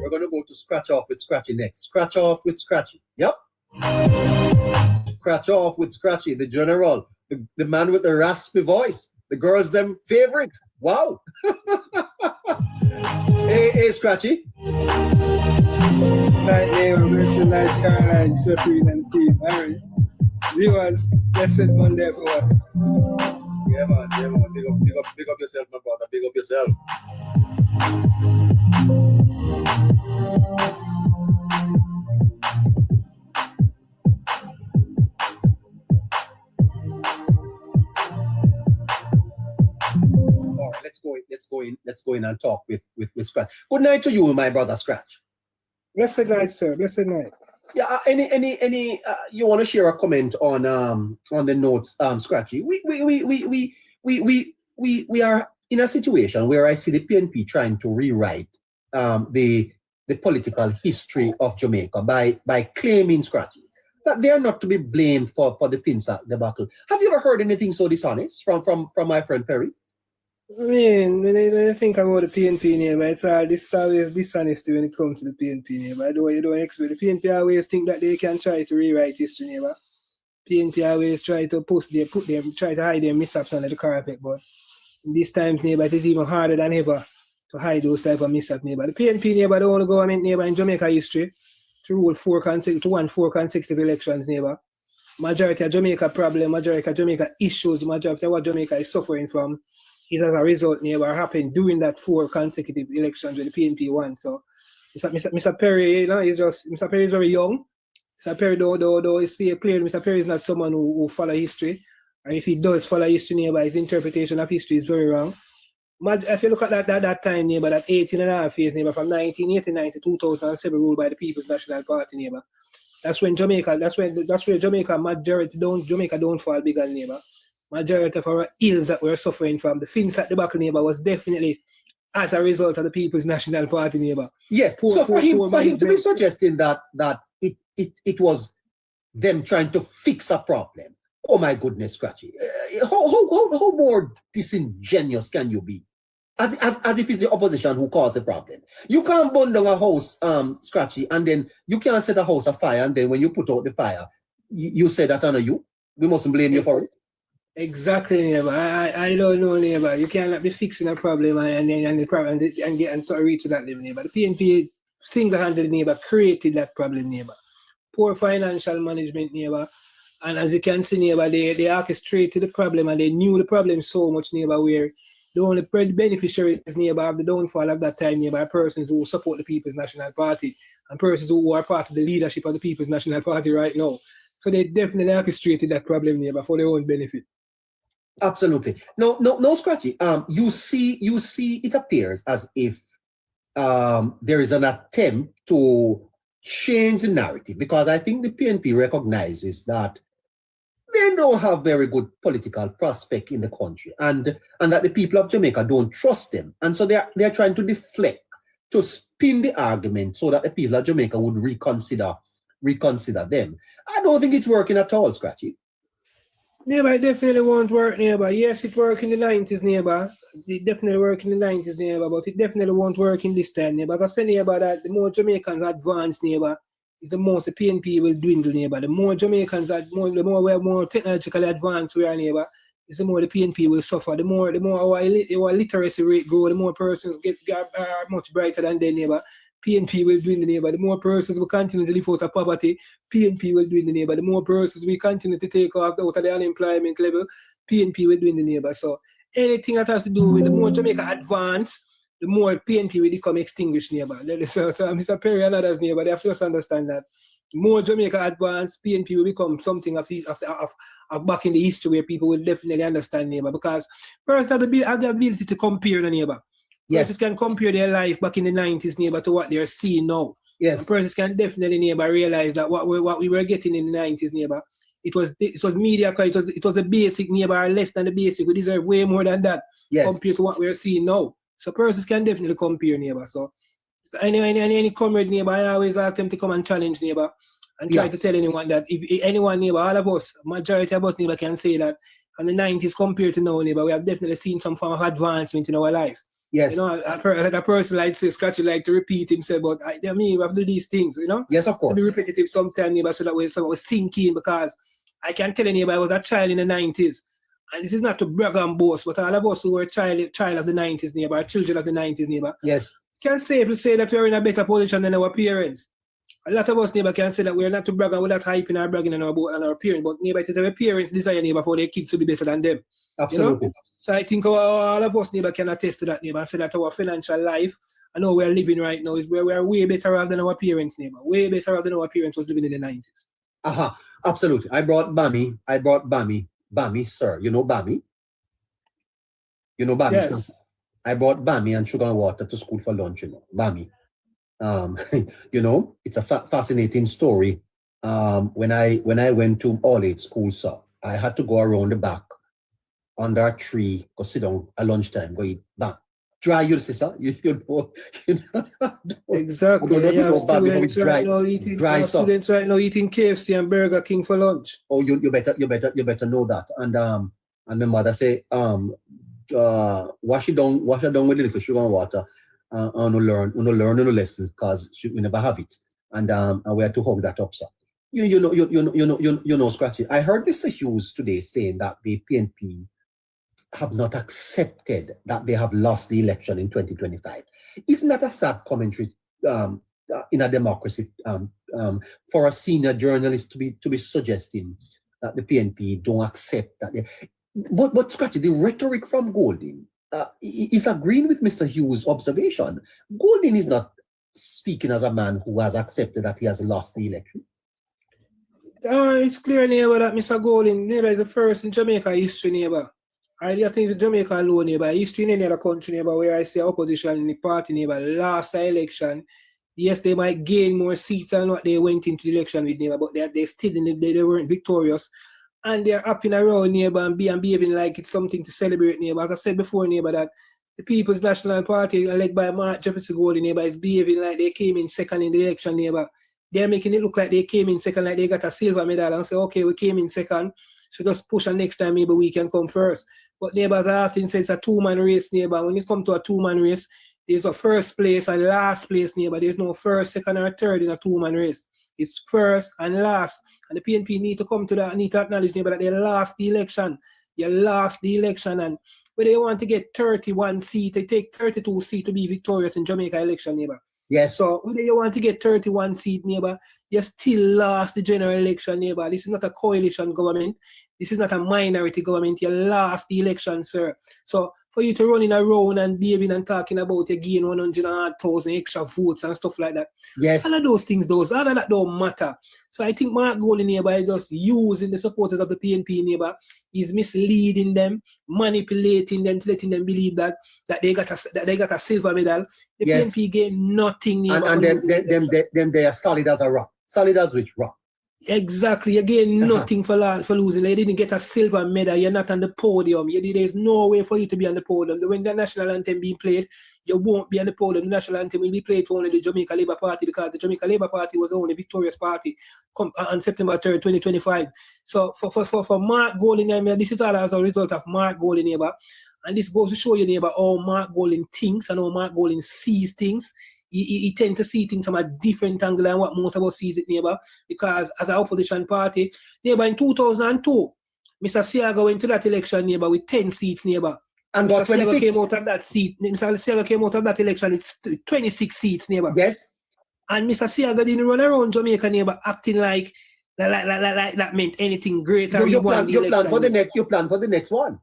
We're going to go to Scratch Off with Scratchy next. Scratch Off with Scratchy. Yep. Scratch Off with Scratchy, the general, the man with the raspy voice, the girls' them favorite. Wow. Hey, Scratchy. Night neighbor, blessed night, Caroline, Sheffield and team. Harry. Viewers, blessed Monday for what? Yeah, man. Big up yourself, my brother. Big up yourself. All right, let's go in and talk with Scratch. Good night to you, my brother Scratch. Blessed night, sir. Blessed night. Yeah. Any you want to share a comment on the notes, Scratchy? We are in a situation where I see the PNP trying to rewrite the political history of Jamaica by claiming, Scratchy, that they are not to be blamed for the FINSA debacle. Have you ever heard anything so dishonest from my friend Perry? I mean, when I think about the PNP neighbor, it's always dishonesty when it comes to the PNP neighbor. You don't expect the PNP always think that they can try to rewrite history neighbor. PNP always try to try to hide their mishaps under the carpet, but in these times neighbor, it is even harder than ever to hide those type of mishaps neighbor. The PNP neighbor don't want to government neighbor in Jamaica history to rule four consecutive elections neighbor. Majority of Jamaica problem, majority of Jamaica issues, the majority of what Jamaica is suffering from is as a result neighbor happened during that 4 consecutive elections with the PNP won. So Mr. Perry, Mr. Perry is very young. Mr. Perry though it's clear Mr. Perry is not someone who follow history. And if he does follow history neighbor, his interpretation of history is very wrong. If you look at that time neighbor, that 18 and a half years neighbor, from 1989 to 2007 ruled by the People's National Party neighbor. That's where Jamaica don't fall bigger neighbor. Majority of our ills that we're suffering from, the FINSA debacle neighbor, was definitely as a result of the People's National Party neighbor. Yes, for him to be suggesting that it was them trying to fix a problem. Oh my goodness, Scratchy. How more disingenuous can you be? As if it's the opposition who caused the problem. You can't burn down a house, Scratchy, and then you can't set a house afire, and then when you put out the fire, you say that on you. We mustn't blame you for it. Exactly, neighbor. I don't know, neighbor. You cannot be fixing a problem and reach to that level, neighbor. The PNP single-handedly, neighbor, created that problem, neighbor. Poor financial management, neighbor. And as you can see, neighbor, they orchestrated the problem and they knew the problem so much, neighbor, where the only beneficiaries, neighbor, of the downfall of that time, neighbor, are persons who support the People's National Party and persons who are part of the leadership of the People's National Party right now. So they definitely orchestrated that problem, neighbor, for their own benefit. Absolutely. No, Scratchy. You see, it appears as if there is an attempt to change the narrative, because I think the PNP recognizes that they don't have very good political prospect in the country, and that the people of Jamaica don't trust them, and so they're trying to deflect, to spin the argument so that the people of Jamaica would reconsider them. I don't think it's working at all, Scratchy. Neighbor, it definitely won't work, neighbor. Yes, it worked in the 90s, neighbor. It definitely worked in the 90s, neighbor, but it definitely won't work in this time, neighbor. As I say, neighbor, that the more Jamaicans advance, neighbor, is the more the PNP will dwindle, neighbor. The more Jamaicans the more we're more technologically advanced we are, neighbor, is the more the PNP will suffer. The more our literacy rate grow, the more persons are much brighter than their neighbor. PNP will dwindle, neighbor. The more persons will continue to live out of poverty, PNP will dwindle, neighbor. The more persons we continue to take off out of the unemployment level, PNP will dwindle, neighbor. So anything that has to do with the more Jamaica advance, the more PNP will become extinguished, neighbor. So Mr. Perry and others, neighbor, they have to just understand that the more Jamaica advance, PNP will become something of back in the history where people will definitely understand, neighbor, because persons have the ability to compare the neighbor. Yes. Persons can compare their life back in the 90s, neighbor, to what they're seeing now. Yes. And persons can definitely, neighbor, realize that what we were getting in the 90s, neighbor, it was mediocre, it was the basic, neighbor, or less than the basic. We deserve way more than that, yes, compared to what we're seeing now. So persons can definitely compare, neighbor. So anyway, any comrade, neighbor, I always ask them to come and challenge, neighbor, and try to tell anyone that if anyone, neighbor, all of us, majority of us, neighbor, can say that from the 90s compared to now, neighbor, we have definitely seen some form of advancement in our life. Yes. You know, like a person like say Scratchy like to repeat himself, but I mean, we have to do these things, you know? Yes, of course. To be repetitive sometimes, neighbor, so that way someone was thinking, because I can tell you, neighbor, I was a child in the 90s. And this is not to brag and boast, but all of us who were child of the 90s, neighbor, children of the 90s, neighbor, Yes. can safely say that we're in a better position than our parents. A lot of us, neighbor, can say that we're not to brag and we're not hyping or bragging on our parents, but neighbor, it is our parents desire, neighbor, for their kids to be better than them. Absolutely. You know? So I think all of us, neighbor, can attest to that, neighbor, and say that our financial life and how we're living right now is where we're way better off than our parents, neighbor. Way better off than our parents was living in the 90s. Absolutely. I brought Bammy. Bammy, sir. You know Bammy? You know Bammy? Yes. I brought Bammy and sugar and water to school for lunch, you know. Bammy. You know, it's a fascinating story. When I went to all age school, sir, I had to go around the back under a tree, go sit down at lunchtime, go eat back. Dry your sister, you know. Exactly. You have students right now eating KFC and Burger King for lunch. Oh, you better know that. And my mother say, wash it down with a little sugar and water. And learn no lesson, because we never have it, and we have to hug that up, sir. You know, Scratchy. I heard Mr. Hughes today saying that the PNP have not accepted that they have lost the election in 2025. Isn't that a sad commentary in a democracy for a senior journalist to be suggesting that the PNP don't accept that? But Scratchy, the rhetoric from Golding is agreeing with Mr. Hughes' observation. Golding is not speaking as a man who has accepted that he has lost the election. It's clear, neighbor, that Mr. Golding, neighbor, is the first in Jamaica history, neighbor. I think it's Jamaica alone, neighbor. History in any other country, neighbor, where I see opposition in the party, neighbor, last election. Yes, they might gain more seats than what they went into the election with, neighbor, but they still they weren't victorious. And they're up in a row, neighbor, and behaving like it's something to celebrate, neighbor. As I said before, neighbor, that the People's National Party, led by Mark Jefferson Golding, neighbor, is behaving like they came in second in the election, neighbor. They're making it look like they came in second, like they got a silver medal, and say, okay, we came in second, so just push, and next time maybe we can come first. But neighbors, I often say it's a two-man race, neighbor. When it comes to a two-man race, there's a first place and last place, neighbor. There's no first, second, or third in a two-man race. It's first and last. And the PNP need to come to that, need to acknowledge, neighbor, that they lost the election. You lost the election, and whether you want to get 31 seats, they take 32 seats to be victorious in Jamaica election, neighbor. Yes. So whether you want to get 31 seats, neighbor, you still lost the general election, neighbor. This is not a coalition government. This is not a minority government. You lost the election, sir. So for you to run in around and behaving and talking about you gain 100,000 extra votes and stuff like that. Yes. All of those things, all of that don't matter. So I think Mark Golding, neighbor, is just using the supporters of the PNP, neighbor. He's misleading them, manipulating them, letting them believe that they got a silver medal. The PNP gain nothing, neighbor. And them they are solid as a rock. Solid as which rock? Exactly. Again, nothing for losing. They didn't get a silver medal. You're not on the podium. There's no way for you to be on the podium. When the national anthem being played, you won't be on the podium. The national anthem will be played for only the Jamaica Labour Party, because the Jamaica Labour Party was the only victorious party on September 3rd, 2025. So for Mark Golding, this is all as a result of Mark Golding, neighbor. And this goes to show you, neighbor, how Mark Golding thinks and how Mark Golding sees things. He tends to see things from a different angle than what most of us sees it, neighbor. Because as an opposition party, neighbor, in 2002, Mr. Siaga went to that election, neighbor, with 10 seats, neighbor. And got 26. Siaga came out of that seat. Mr. Siaga came out of that election with 26 seats, neighbor. Yes. And Mr. Siaga didn't run around Jamaica, neighbor, acting like that meant anything greater. You plan for the next one.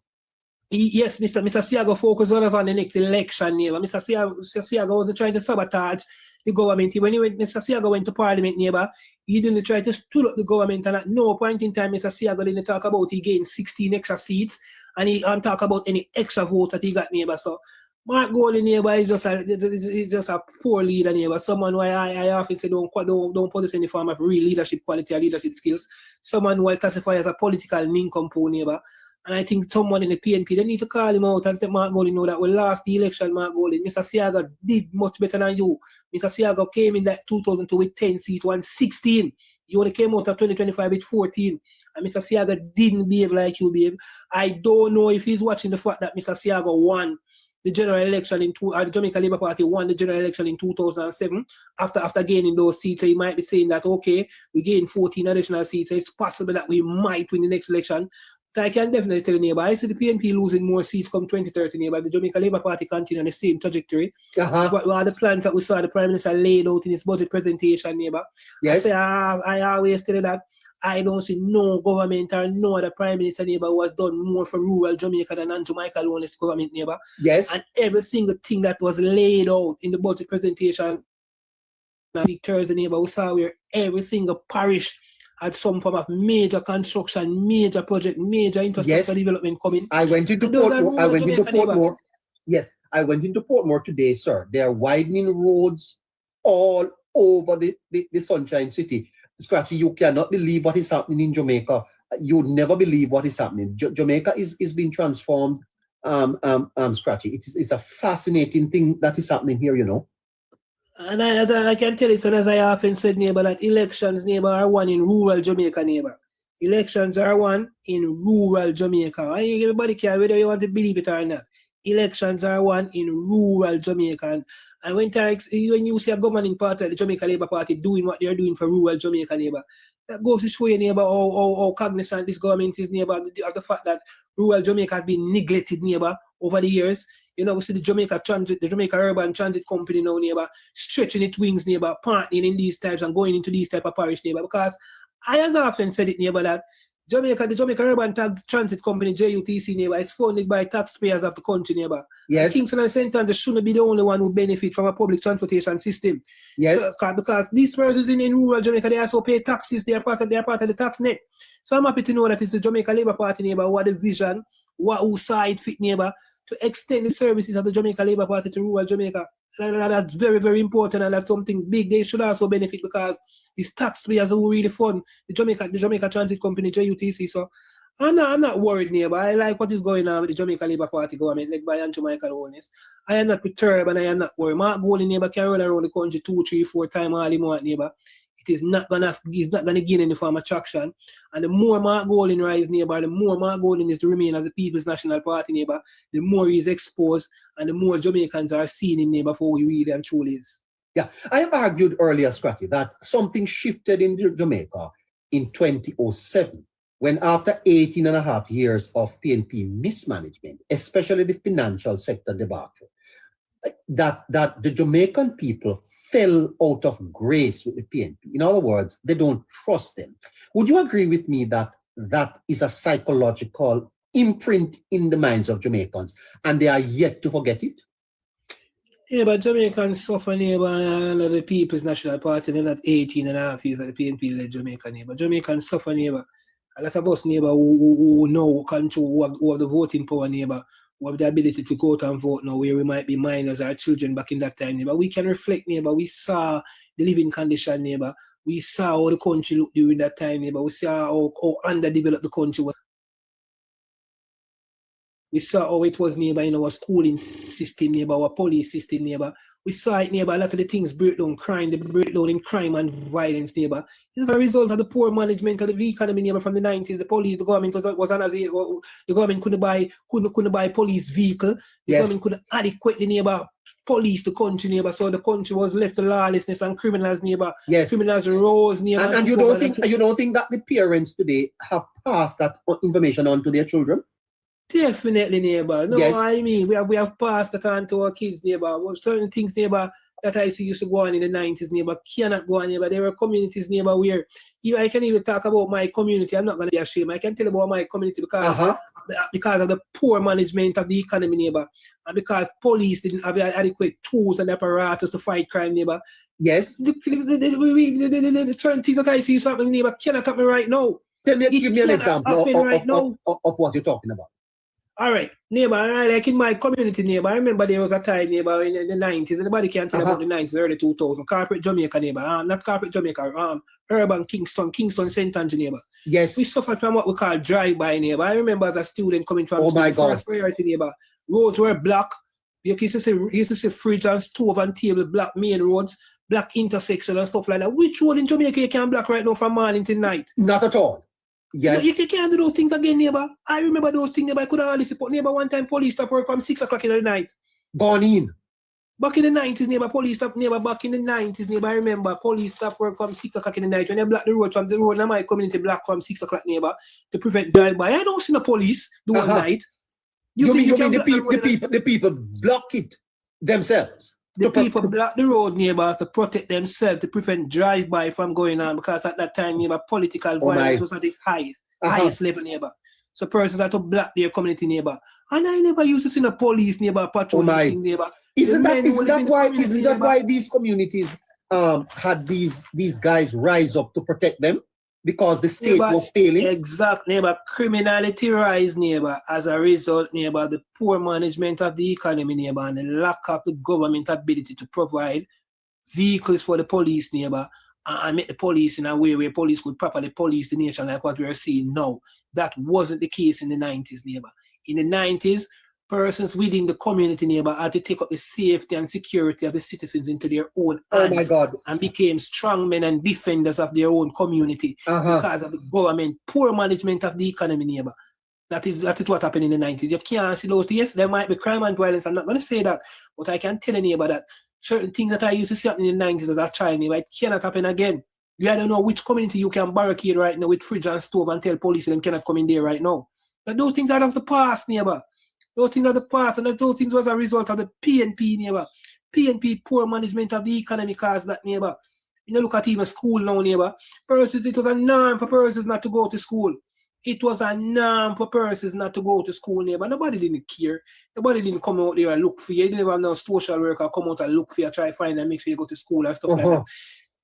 Yes, Mr. Siaga focused on the next election, neighbor. Mr. Siaga wasn't trying to sabotage the government. Mr. Siaga went to Parliament, neighbor, he didn't try to stood up the government, and at no point in time Mr. Siaga didn't talk about he gained 16 extra seats, and he didn't talk about any extra votes that he got, neighbor. So Mark Golding, neighbor, is just a poor leader, neighbor. Someone who I often say don't possess any form of real leadership quality or leadership skills. Someone who I classify as a political nincompoop, neighbor. And I think someone in the PNP, they need to call him out and let Mark Golding know that we lost the election, Mark Golding. Mr. Siaga did much better than you. Mr. Siaga came in that 2002 with 10 seats, won 16. You only came out of 2025 with 14. And Mr. Siaga didn't behave like you behave. I don't know if he's watching the fact that Mr. Siaga won the general election the Jamaica Labour Party won the general election in 2007 after gaining those seats. So you might be saying that, okay, we gained 14 additional seats. So it's possible that we might win the next election. But I can definitely tell you, neighbor, I see the PNP losing more seats come 2030, neighbor. The Jamaica Labour Party continue on the same trajectory. What are the plans that we saw the Prime Minister laid out in his budget presentation, neighbor? Yes. I always tell you that I don't see no government or no other Prime Minister, neighbor, who has done more for rural Jamaica than Jamaica Analyst government, neighbor. Yes. And every single thing that was laid out in the budget presentation Thursday, neighbor, we saw where every single parish had some form of major construction, major project, major infrastructure development coming. I went into Portmore. Yes, I went into Portmore today, sir. They are widening roads all over the Sunshine City. Scratchy, you cannot believe what is happening in Jamaica. You never believe what is happening. Jamaica is being transformed. Scratchy, it's a fascinating thing that is happening here, you know. And I can tell you, son, as I often said, neighbor, that elections, neighbor, are won in rural Jamaica, neighbor. Elections are won in rural Jamaica. Everybody care whether you want to believe it or not. Elections are won in rural Jamaica. And when you see a governing party like the Jamaica Labour Party doing what they're doing for rural Jamaica, neighbor, that goes to show you, neighbor, how cognizant this government is, neighbor, of the fact that rural Jamaica has been neglected, neighbor, over the years. You know, we see the Jamaica Urban Transit Company now, neighbor, stretching its wings, neighbor, partnering in these types and going into these type of parish, neighbor. Because I have often said it, neighbor, that the Jamaica Urban Transit Company, JUTC, neighbor, is funded by taxpayers of the country, neighbor. Yes. Kingston and St. Andrews shouldn't be the only one who benefit from a public transportation system. Yes. Because these persons in rural Jamaica, they also pay taxes. They are part of the tax net. So I'm happy to know that it's the Jamaica Labour Party, neighbor, who had the vision, who saw it fit, neighbor, to extend the services of the Jamaica Labour Party to rural Jamaica. That's very, very important, and that's something big. They should also benefit because it's taxpayers who really fund the Jamaica Transit Company, JUTC. So I'm not worried, neighbor. I like what is going on with the Jamaica Labour Party government led by Andrew Michael Holness. I am not perturbed and I am not worried. Mark Golding, neighbor, can roll around the country 2, 3, 4 times all he want, neighbor. He's not gonna gain any form of traction. And the more Mark Golding rise, neighbor, the more Mark Golding is to remain as the People's National Party, neighbor, the more he is exposed and the more Jamaicans are seen in, neighbor, for who he really and truly is. Yeah, I have argued earlier, Scratchy, that something shifted in Jamaica in 2007, when after 18 and a half years of PNP mismanagement, especially the financial sector debacle, that the Jamaican people fell out of grace with the PNP. In other words, they don't trust them. Would you agree with me that that is a psychological imprint in the minds of Jamaicans and they are yet to forget it? Yeah, but Jamaicans suffer, neighbor, and the People's National Party, they're not 18 and a half years that the PNP led Jamaica, neighbor. Jamaicans suffer, neighbor. A lot of us, neighbor, who know control, who have the voting power, neighbor, who have the ability to go out and vote now, where we might be minors or children back in that time, neighbor. We can reflect, neighbor. We saw the living condition, neighbor. We saw how the country looked during that time, neighbor. We saw how underdeveloped the country was. We saw how it was, neighbor, in our schooling system, neighbor, our police system, neighbor. We saw it, neighbor, a lot of the things break down in crime and violence, neighbor. This is a result of the poor management of the economy, neighbor, from the 90s. The government was unavailable. The government couldn't buy police vehicle. The government couldn't adequately, neighbor, police the country, neighbor. So the country was left to lawlessness and criminals, neighbor. Yes. Criminals rose, neighbor. And you don't think that the parents today have passed that information on to their children? Definitely, neighbor. No, yes. I mean, we have passed that on to our kids, neighbor. Certain things, neighbor, that I see used to go on in the 90s, neighbor, cannot go on, neighbor. There were communities, neighbor, where I can even talk about my community. I'm not going to be ashamed. I can tell about my community because of the poor management of the economy, neighbor, and because police didn't have adequate tools and apparatus to fight crime, neighbor. Yes. The certain things that I see something, neighbor, cannot happen right now. Give me an example of what you're talking about. All right, neighbor, like in my community, neighbor, I remember there was a time, neighbor, in the 90s, anybody can tell about the 90s, early 2000s, corporate Jamaica, neighbor, not corporate Jamaica, urban Kingston, St. Andrews, neighbor. Yes. We suffered from what we call drive-by, neighbor. I remember as a student coming from school, first priority, neighbor, roads were black. You used to see fridge and stove and table, black main roads, black intersection and stuff like that. Which road in Jamaica you can black right now from morning till night? Not at all. Yeah. You can't do those things again, neighbor. I remember those things, neighbor. I could hardly support neighbor one time police stop work from 6 o'clock in the night. gone in. Back in the 90s, neighbor, police stop, neighbor, back in the 90s, neighbor, I remember, police stop work from 6 o'clock in the night. When they block the road from the road in my community block from 6 o'clock, neighbor, to prevent drive-by. I don't see the police the whole night. You mean the people block it themselves? The people block the road, neighbor, to protect themselves, to prevent drive-by from going on, because at that time, neighbor, political violence was at its highest level, neighbor. So persons had to block their community, neighbor. And I never used to see the police, neighbor, patrolling, neighbor. Isn't that why these communities had these guys rise up to protect them? Because the state was failing? Exactly, neighbor. Criminality rise, neighbor, as a result, neighbor, the poor management of the economy, neighbor, and the lack of the government ability to provide vehicles for the police, neighbor, and make the police in a way where police could properly police the nation like what we are seeing now. That wasn't the case in the 90s, neighbor. In the 90s, persons within the community, neighbor, had to take up the safety and security of the citizens into their own hands. Oh my God. And became strong men and defenders of their own community because of the government, poor management of the economy, neighbor. That is what happened in the 90s. You can't see those. Yes, there might be crime and violence. I'm not going to say that, but I can tell you, neighbor, that certain things that I used to see happening in the 90s as a child, neighbor, it cannot happen again. You don't know which community you can barricade right now with fridge and stove and tell police them cannot come in there right now. But those things are of the past, neighbor. Those things are the past, and those things was a result of the PNP, neighbor. PNP, poor management of the economy, caused that, neighbor. You know, look at even school now, neighbor. Persons, it was a norm for persons not to go to school. It was a norm for persons not to go to school, neighbor. Nobody didn't care. Nobody didn't come out there and look for you. You didn't have no social worker come out and look for you, try to find and make sure you go to school and stuff like that.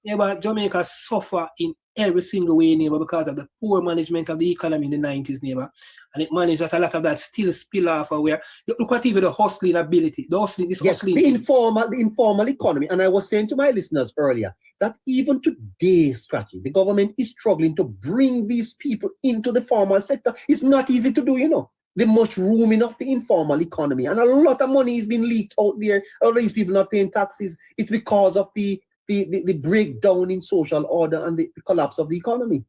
Yeah, but Jamaica suffer in every single way, neighbor, because of the poor management of the economy in the 90s, neighbor. And it managed that a lot of that still spill off where look at even the hustling ability. The informal economy. And I was saying to my listeners earlier that even today, Scratchy, the government is struggling to bring these people into the formal sector. It's not easy to do, you know. The mushrooming of the informal economy. And a lot of money is being leaked out there. All these people not paying taxes. It's because of the breakdown in social order and the collapse of the economy.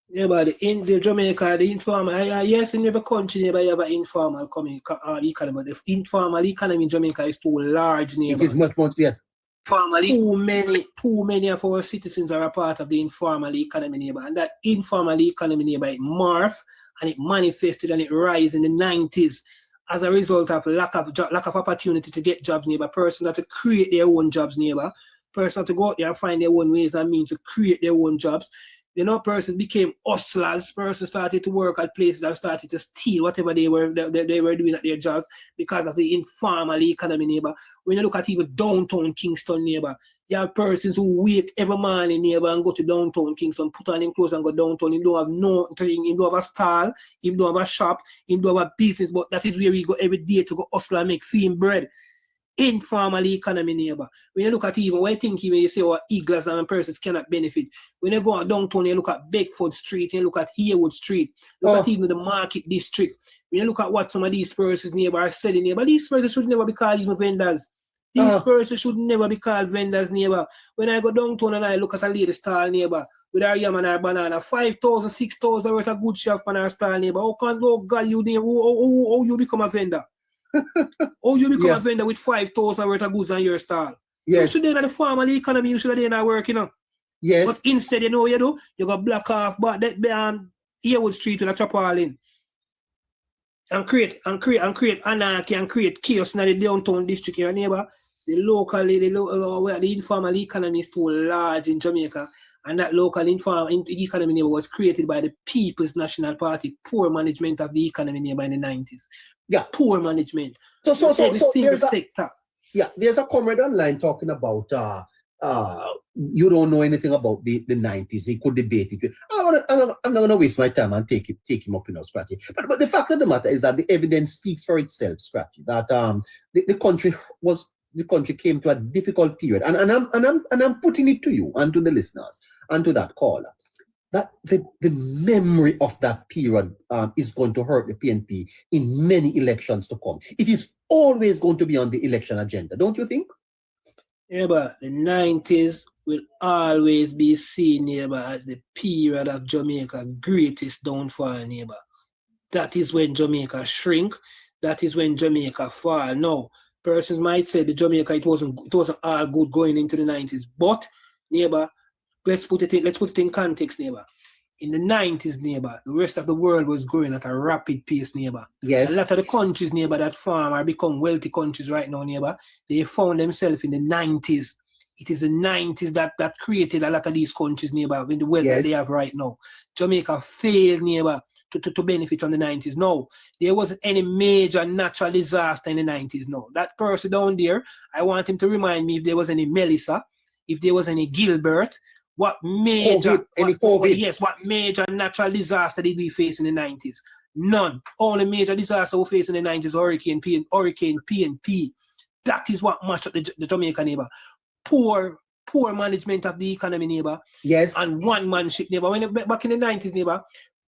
Yeah, but in the Jamaica, the informal, yes, in every country, you have an informal economy, but the informal economy in Jamaica is too large, neighbor. It is much, yes. Too many of our citizens are a part of the informal economy, neighbor. And that informal economy, neighbor, it morphed and it manifested and it rise in the 90s as a result of lack of opportunity to get jobs, neighbor. Persons have to create their own jobs, neighbor. Persons have to go out there and find their own ways and means to create their own jobs. You know, persons became hustlers. Persons started to work at places and started to steal whatever they were doing at their jobs because of the informal economy, neighbor. When you look at even downtown Kingston, neighbor, you have persons who wake every morning, neighbor, and go to downtown Kingston, put on him clothes and go downtown. He don't have nothing. He don't have a stall. He don't have a shop. He don't have a business. But that is where we go every day to go hustle and make fame bread. Informal economy, neighbor. When you look at even, when you think when you say Eagles and persons cannot benefit, when you go downtown, you look at Bedford Street, you look at Haywood Street, look at even the Market District. When you look at what some of these persons, neighbor, are selling, neighbor, these persons should never be called even vendors. These persons should never be called vendors, neighbor. When I go downtown and I look at a lady stall, neighbor, with her yam and her banana, 5,000, 6,000 worth of good shop on her stall, neighbor. How can God you name? How you become a vendor? Oh, you become a vendor with 5,000 worth of goods on your stall. Yes. You should be in the formal economy, you should be in the work, you know. Yes. But instead, you know what you do? You got block off but that Haywood Street with a chop all in. And create anarchy and create chaos in the downtown district, your neighbor. The informal economy is too large in Jamaica. And that local informal economy was created by the People's National Party, poor management of the economy in the 90s. Yeah. Poor management. So there's a comrade online talking about you don't know anything about the 90s. He could debate it. I'm not going to waste my time and take him up, Scratchy. But the fact of the matter is that the evidence speaks for itself, Scratchy, that the country came to a difficult period. And I'm putting it to you and to the listeners and to that caller, that the memory of that period is going to hurt the PNP in many elections to come. It is always going to be on the election agenda, don't you think? Yeah, but the 90s will always be seen, neighbor, as the period of Jamaica's greatest downfall, neighbor. That is when Jamaica shrink. That is when Jamaica fall. Now, Persons might say the Jamaica it wasn't all good going into the 90s. But neighbor, let's put it in context, neighbor. In the 90s, neighbor, the rest of the world was growing at a rapid pace, neighbor. Yes. A lot of the countries, neighbor, that farm or become wealthy countries right now, neighbor, they found themselves in the 90s. It is the 90s that created a lot of these countries, neighbor, with the wealth that they have right now. Jamaica failed, neighbor, to benefit from the 90s. No, there wasn't any major natural disaster in the 90s. No, that person down there, I want him to remind me if there was any Melissa, if there was any Gilbert, what major natural disaster did we face in the 90s? None. Only major disaster we faced in the 90s, Hurricane PNP. That is what mashed up the Jamaica, neighbor. Poor management of the economy, neighbor. Yes. And one-manship, neighbor. Back in the 90s, neighbor,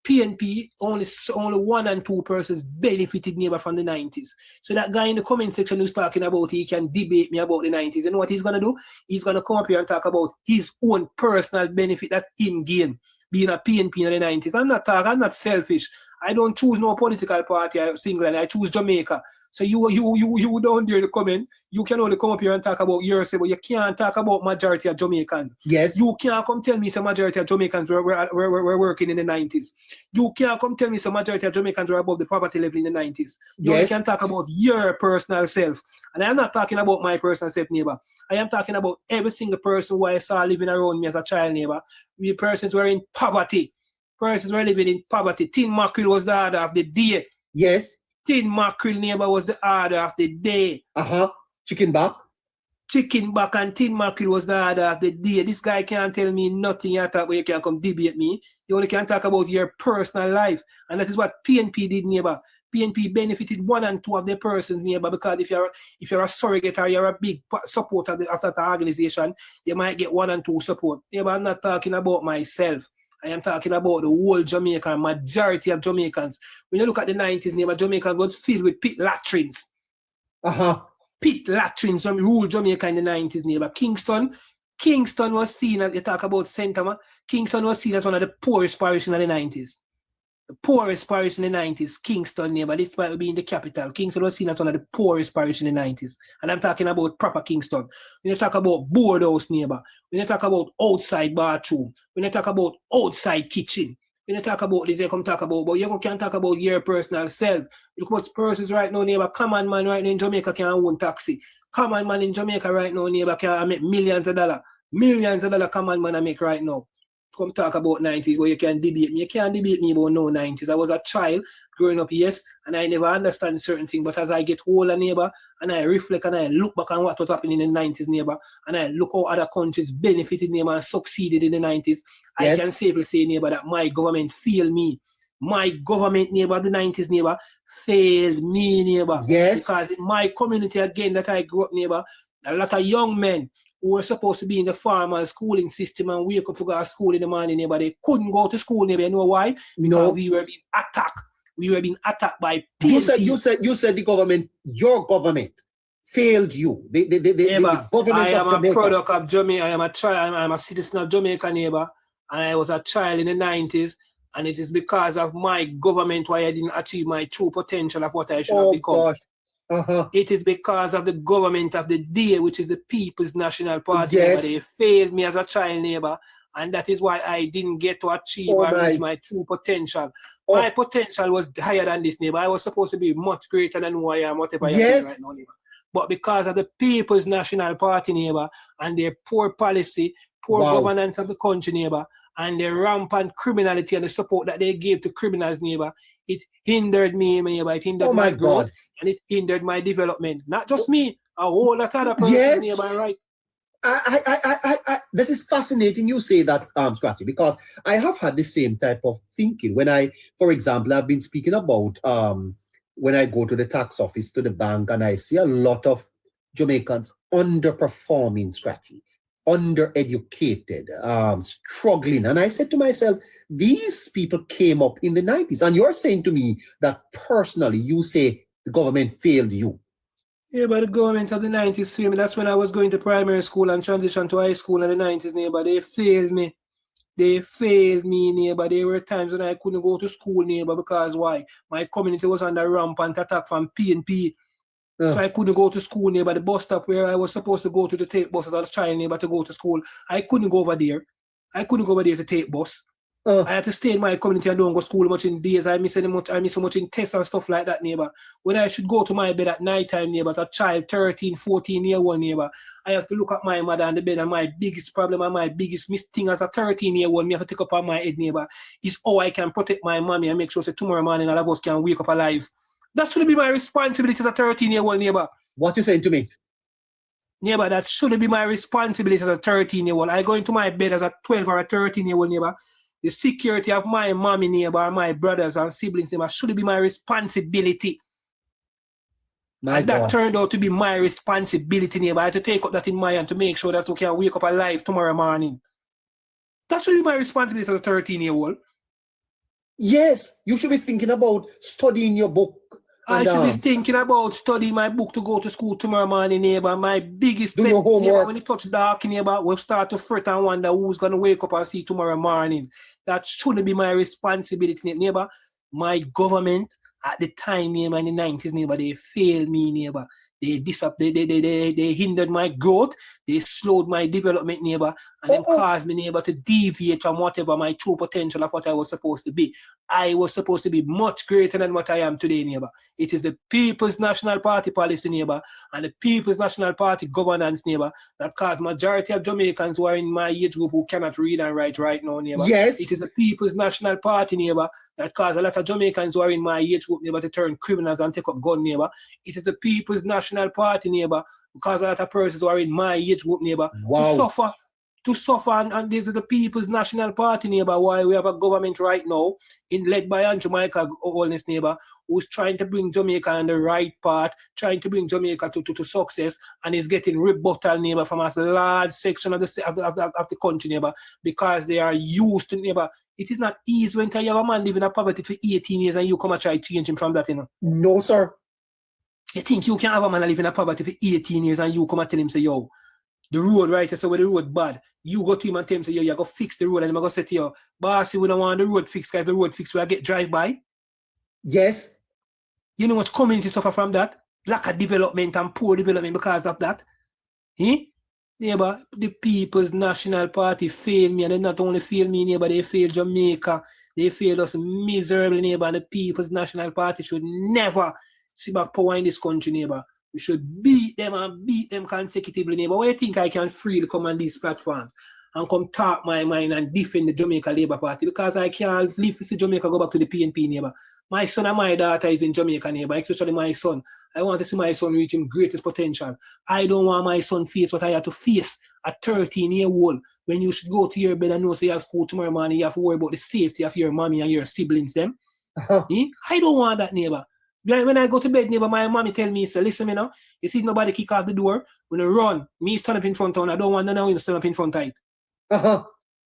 PNP, only 1 and 2 persons benefited, neighbor, from the 90s. So that guy in the comment section who's talking about he can debate me about the 90s. You know what he's going to do? He's going to come up here and talk about his own personal benefit that him gain being a PNP in the 90s. I'm not selfish. I don't choose no political party single, I choose Jamaica. So you don't dare to comment. You can only come up here and talk about yourself, but you can't talk about majority of Jamaicans. Yes. You can't come tell me some majority of Jamaicans were working in the 90s. You can't come tell me some majority of Jamaicans were above the poverty level in the 90s. You only can talk about your personal self. And I'm not talking about my personal self, neighbor. I am talking about every single person who I saw living around me as a child, neighbor. We persons were in poverty. Persons were living in poverty. Tin mackerel was the order of the day. Yes. Tin mackerel, neighbor, was the order of the day. Chicken back. Chicken back and tin mackerel was the order of the day. This guy can't tell me nothing yet, but you can come debate me. You only can talk about your personal life. And that is what PNP did, neighbor. PNP benefited 1 and 2 of the persons, neighbor, because if you're a surrogate or you're a big supporter of the organization, you might get 1 and 2 support. Neighbor, I'm not talking about myself. I am talking about the whole Jamaican, majority of Jamaicans. When you look at the 90s, neighbor, Jamaica was filled with pit latrines. Pit latrines ruled Jamaica in the 90s, neighbor. Kingston was seen as, you talk about Sentama, Kingston was seen as one of the poorest parishes in the 90s. The poorest parish in the 90s, Kingston, neighbor, despite being the capital. Kingston was seen as one of the poorest parish in the 90s. And I'm talking about proper Kingston. When you talk about boardhouse, neighbor, when you talk about outside bathroom, when you talk about outside kitchen, when you talk about this, you come talk about, but you can talk about your personal self. Look what persons right now, neighbor, common man right now in Jamaica can own taxi. Common man in Jamaica right now, neighbor, can make millions of dollars. Millions of dollars common man I make right now. Come talk about 90s, but you can debate me. You can't debate me about no 90s. I was a child growing up, yes, and I never understand certain things. But as I get older, neighbor, and I reflect and I look back on what was happening in the 90s, neighbor, and I look how other countries benefited, neighbor, and succeeded in the 90s, I can safely say, neighbor, that my government failed me. My government, neighbor, the 90s, neighbor, failed me, neighbor. Yes. Because in my community, again, that I grew up, neighbor, a lot of young men who were supposed to be in the farmer schooling system and wake up to go to school in the morning, neighbor, they couldn't go to school, neighbor. You know why? Because we were being attacked. We were being attacked by PNP. You said the government, your government, failed you. The government I am of Jamaica. a product of Jamaica. I am a child. I am a citizen of Jamaica, neighbor. And I was a child in the 90s. And it is because of my government why I didn't achieve my true potential of what I should have become. Gosh. It is because of the government of the day, which is the People's National Party. Neighbor. They failed me as a child, neighbor. And that is why I didn't get to achieve or reach my true potential. My potential was higher than this, neighbor. I was supposed to be much greater than who I am, whatever I am right now, neighbor. But because of the People's National Party, neighbor, and their poor policy, poor governance of the country, neighbor, and the rampant criminality and the support that they gave to criminals, neighbor, it hindered me, neighbor. It hindered my growth and it hindered my development. Not just me, a whole lot of other persons, neighbor, right? This is fascinating you say that, Scratchy, because I have had the same type of thinking. When I, for example, I've been speaking about when I go to the tax office, to the bank, and I see a lot of Jamaicans underperforming, Scratchy, undereducated, struggling. And I said to myself, these people came up in the 90s. And you're saying to me that personally, you say the government failed you. Yeah, but the government of the 90s failed me. That's when I was going to primary school and transition to high school in the 90s, neighbor. They failed me. They failed me, neighbor. There were times when I couldn't go to school, neighbor, because why? My community was under rampant attack from PNP. So I couldn't go to school near by the bus stop where I was supposed to go to take bus as I was trying neighbor to go to school. I couldn't go over there. I couldn't go over there to take bus. I had to stay in my community and don't go to school much in days. I miss so much in tests and stuff like that, neighbor. When I should go to my bed at night time, neighbor, a child, 13, 14-year-old neighbor, I have to look at my mother on the bed, and my biggest problem and my biggest thing as a 13-year-old, me have to take up on my head, neighbor, is how I can protect my mommy and make sure that tomorrow morning all of us can wake up alive. That should be my responsibility as a 13-year-old neighbor. What you saying to me? Neighbor, that should be my responsibility as a 13-year-old. I go into my bed as a 12 or a 13-year-old neighbor. The security of my mommy neighbor, my brothers and siblings neighbor should be my responsibility. And that turned out to be my responsibility, neighbor. I had to take up that in my hand to make sure that we can wake up alive tomorrow morning. That should be my responsibility as a 13-year-old. Yes, you should be thinking about studying your book. I should be thinking about studying my book to go to school tomorrow morning, neighbor. My biggest do your homework. Neighbor, when it touch dark, neighbor, we'll start to fret and wonder who's going to wake up and see tomorrow morning. That shouldn't be my responsibility, neighbor. My government at the time, neighbor, in the 90s, neighbor, they failed me, neighbor. They hindered my growth. They slowed my development, neighbor, and then caused me, neighbor, to deviate from whatever my true potential of what I was supposed to be. I was supposed to be much greater than what I am today, neighbor. It is the People's National Party policy, neighbor, and the People's National Party governance, neighbor, that caused majority of Jamaicans who are in my age group who cannot read and write right now, neighbor. Yes. It is the People's National Party, neighbor, that caused a lot of Jamaicans who are in my age group, neighbor, to turn criminals and take up gun, neighbor. It is the People's National Party, neighbor, because a lot of persons who are in my age group, neighbor, to suffer, and this is the People's National Party, neighbor, why we have a government right now, led by Jamaica, Holiness, neighbor, who's trying to bring Jamaica on the right path, trying to bring Jamaica to success, and is getting rebuttal, neighbor, from a large section of the country, neighbor, because they are used to, neighbor. It is not easy when you have a man living in poverty for 18 years and you come and try to change him from that, you know. No, sir. You think you can have a man living in poverty for 18 years and you come and tell him, say, yo, the road right, so when the road bad, you go to him and tell him, say, yo, you go fix the road, and I'm going to say to you, boss, we don't want the road fixed, because if the road fixed, we get drive-by. Yes. You know what community suffer from that? Lack of development and poor development because of that. Neighbor, the People's National Party failed me, and they not only failed me, neighbor, they failed Jamaica. They failed us miserably, neighbor, and the People's National Party should never see back power in this country, neighbor. We should beat them and beat them consecutively, neighbor. Why do you think I can freely come on these platforms and come talk my mind and defend the Jamaica Labour Party? Because I can't live to see Jamaica go back to the PNP, neighbor. My son and my daughter is in Jamaica, neighbor, especially my son. I want to see my son reach his greatest potential. I don't want my son face what I have to face at 13-year-old, when you should go to your bed and know, say, you have school tomorrow morning, you have to worry about the safety of your mommy and your siblings, them. I don't want that, neighbor. When I go to bed, neighbor, my mommy tell me, so listen, me now, you see nobody kick off the door, when you run, me stand up in front of it, I don't want no one to stand up in front of it.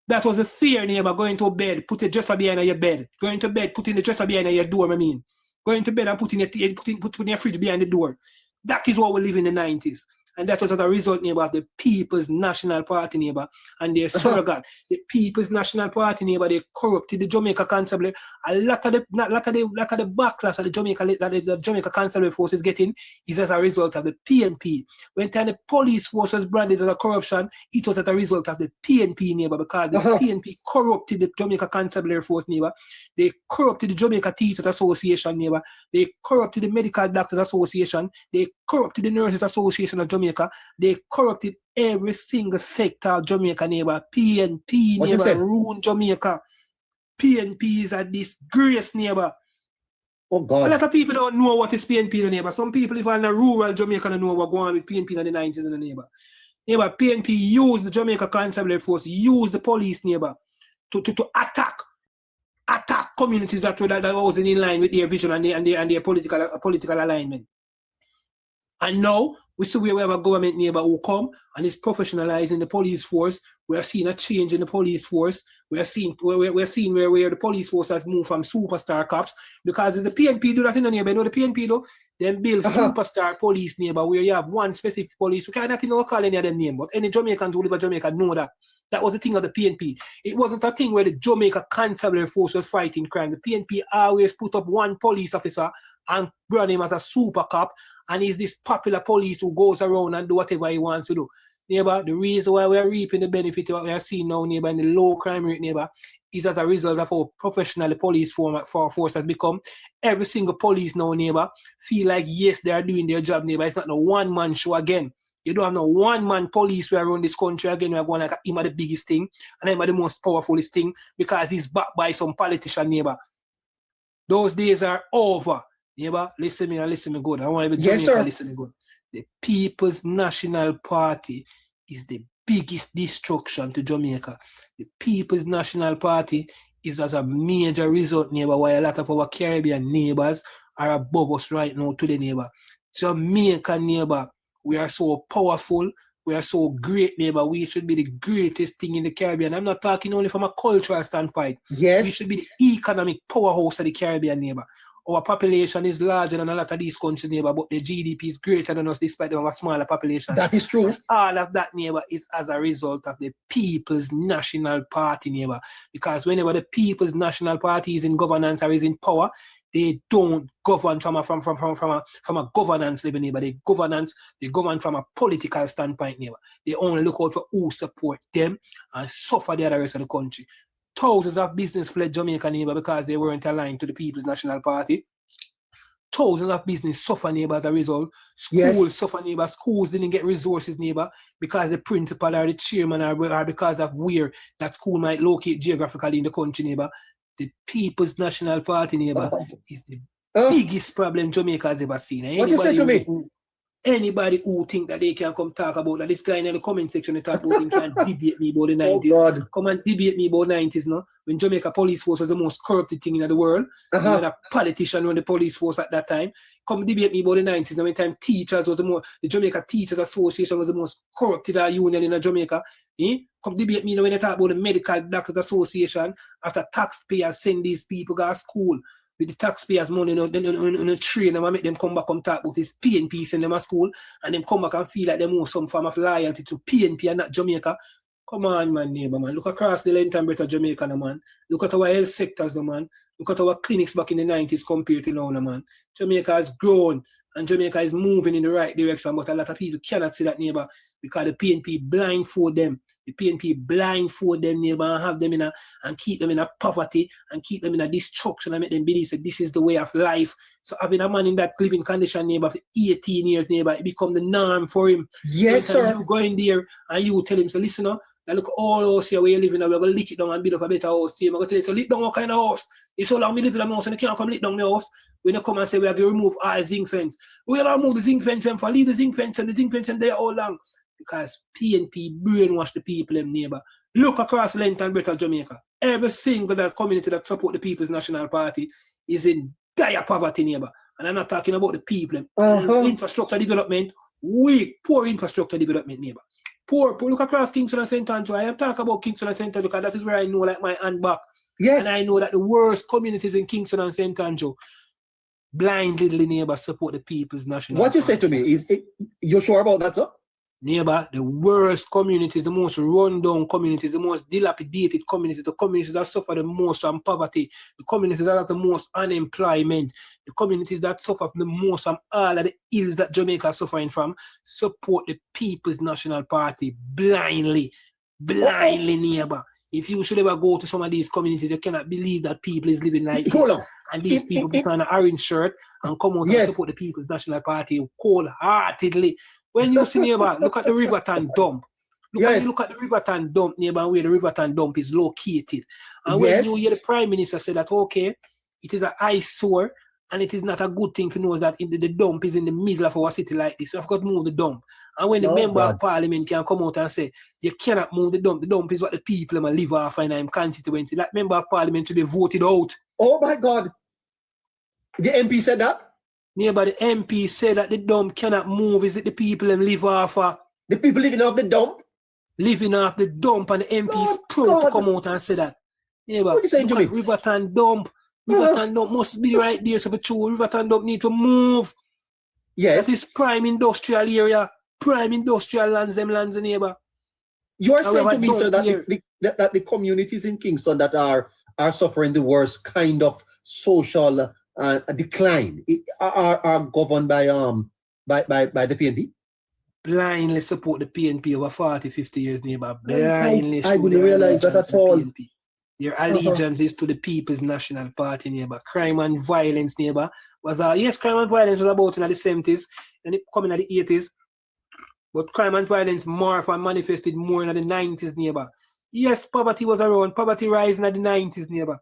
That was the fear, neighbor, going to bed, put the dresser behind your bed. Going to bed, putting the dresser behind your door, I mean. Going to bed and putting your fridge behind the door. That is what we live in the 90s. And that was as a result, neighbor, of the People's National Party, neighbor, and their struggle. The People's National Party, neighbor, they corrupted the Jamaica Constabulary. A lot of the backlash that the Jamaica Constabulary force is getting is as a result of the PNP. When the police force was branded as a corruption, it was as a result of the PNP, neighbor, because the PNP corrupted the Jamaica Constabulary force, neighbor. They corrupted the Jamaica Teachers Association, neighbor. They corrupted the Medical Doctors Association. They corrupted the Nurses Association of Jamaica. They corrupted every single sector of Jamaica, neighbor. PNP, neighbor, ruined Jamaica. PNP is a disgrace, neighbor. Oh, God. A lot of people don't know what is PNP, neighbor. Some people, if in the rural Jamaica, don't know what going on with PNP in the 90s, in the neighbor. Neighbor, PNP used the Jamaica Constabulary Force, used the police, neighbor, to attack communities that wasn't in line with their vision and their political alignment. And now, we see where we have a government, neighbor, who come and is professionalizing the police force. We are seeing a change in the police force. We are seeing where the police force has moved from superstar cops, because the PNP do that in the neighbor. You know the PNP do? Then build superstar police neighbor where you have one specific police. We cannot even call any of them name, but any Jamaicans who live in Jamaica know that. That was the thing of the PNP. It wasn't a thing where the Jamaica Constabulary Force was fighting crime. The PNP always put up one police officer and run him as a super cop, and he's this popular police who goes around and do whatever he wants to do. Neighbor, the reason why we are reaping the benefit of what we are seeing now, neighbor, in the low crime rate, neighbor, is as a result of how professional the police force has become. Every single police now, neighbor, feel like, yes, they are doing their job, neighbor. It's not no one-man show again. You don't have no one-man police who are around this country again. We are going like him are the biggest thing and him are the most powerfulest thing because he's backed by some politician, neighbor. Those days are over. Neighbor, listen me good. I want to be Jamaica, listen me good. The People's National Party is the biggest destruction to Jamaica. The People's National Party is as a major result, neighbor, why a lot of our Caribbean neighbors are above us right now to the neighbor. Jamaica, neighbor, we are so powerful. We are so great, neighbor. We should be the greatest thing in the Caribbean. I'm not talking only from a cultural standpoint. Yes. We should be the economic powerhouse of the Caribbean, neighbor. Our population is larger than a lot of these countries, neighbor, but the GDP is greater than us despite them have a smaller population. That is true. And all of that, neighbor, is as a result of the People's National Party, neighbor. Because whenever the People's National Party is in governance or is in power, they don't govern from a governance level, neighbor. They govern from a political standpoint, neighbor. They only look out for who support them and suffer the other rest of the country. Thousands of business fled Jamaica, neighbor, because they weren't aligned to the People's National Party. Thousands of business suffer, neighbor, as a result. Schools suffer, neighbor. Schools didn't get resources, neighbor, because the principal or the chairman or because of where that school might locate geographically in the country, neighbor. The People's National Party, neighbor, is the biggest problem Jamaica has ever seen. What you say to me? Anybody who think that they can come talk about that, this guy in the comment section, they talk about him can debate me about the 90s. God. Come and debate me about 90s, no? When Jamaica police force was the most corrupted thing in the world. You had a politician run the police force at that time. Come debate me about the 90s. Now, when time teachers was the Jamaica Teachers Association was the most corrupted union in Jamaica. Come debate me when they talk about the Medical Doctors Association after taxpayers send these people to school. With the taxpayers' money, then train them and make them come back and talk about this PNP send them to school and them come back and feel like they owe some form of loyalty to PNP and not Jamaica. Come on, man, neighbor, man. Look across the length and breadth of Jamaica, no, man. Look at our health sectors, no, man. Look at our clinics back in the 90s compared to now, no, man. Jamaica has grown and Jamaica is moving in the right direction, but a lot of people cannot see that, neighbor, because the PNP blindfold them. The PNP blindfold them, neighbor, and have them and keep them in a poverty and keep them in a destruction and make them believe that this is the way of life. So having a man in that living condition, neighbor, for 18 years, neighbor, it become the norm for him. Yes, so sir. You go in there and you tell him, so listen, now look all house here where you living now, we're going to lick it down and build up a better house here. I'm going to tell you, so lick down what kind of house? It's so long we live in a house and you can't come lick down the house. When you come and say we are going to remove all zinc fence. We are going to remove the zinc fence and for leave the zinc fence and the zinc fence and there all long. Because PNP brainwash the people, them neighbor. Look across length and breadth of Jamaica. Every single that community that support the People's National Party is in dire poverty, neighbor. And I'm not talking about the people. Infrastructure development, weak, poor infrastructure development, neighbor. Poor. Look across Kingston and St. Andrew. I am talking about Kingston and St. Andrew because that is where I know like my hand back. Yes. And I know that the worst communities in Kingston and St. Andrew, blind little neighbors support the People's National What Party. you say to me is, you're sure about that, sir? Neighbor, the worst communities, the most run-down communities, the most dilapidated communities, the communities that suffer the most from poverty, the communities that have the most unemployment, the communities that suffer the most from all of the ills that Jamaica is suffering from, support the People's National Party blindly, neighbor. If you should ever go to some of these communities, you cannot believe that people is living like this. And these people put on an orange shirt and come out and support the People's National Party wholeheartedly. When you see, neighbor, look at the Riverton dump. Look at the Riverton dump, neighbor, where the Riverton dump is located. And when you hear the Prime Minister say that, okay, it is an eyesore and it is not a good thing to know that the dump is in the middle of our city like this. So I've got to move the dump. And when the member of parliament can come out and say, you cannot move the dump is what the people live off in our constituency. That member of parliament should be voted out. Oh my God. The MP said that? Neighbor, the MP said that the dump cannot move. Is it the people live off? The people living off the dump? Living off the dump, and the MP is proud to come out and say that. Neighbor, what you saying to me? Riverton dump. Riverton dump must be right there. So for true, Riverton dump need to move. Yes. That is prime industrial area, prime industrial lands, them lands, neighbor. You are saying to me, sir, that here. that the communities in Kingston that are suffering the worst kind of social decline are governed by the PNP? Blindly support the PNP over 40, 50 years, neighbor. Blindly I didn't realize that at all. PNP. Their allegiance is to the People's National Party, neighbor. Crime and violence, neighbor, was yes, crime and violence was about in the 70s and it coming in the 80s. But crime and violence morphed and manifested more in the 90s, neighbor. Yes, poverty was around. Poverty rising in the 90s, neighbor.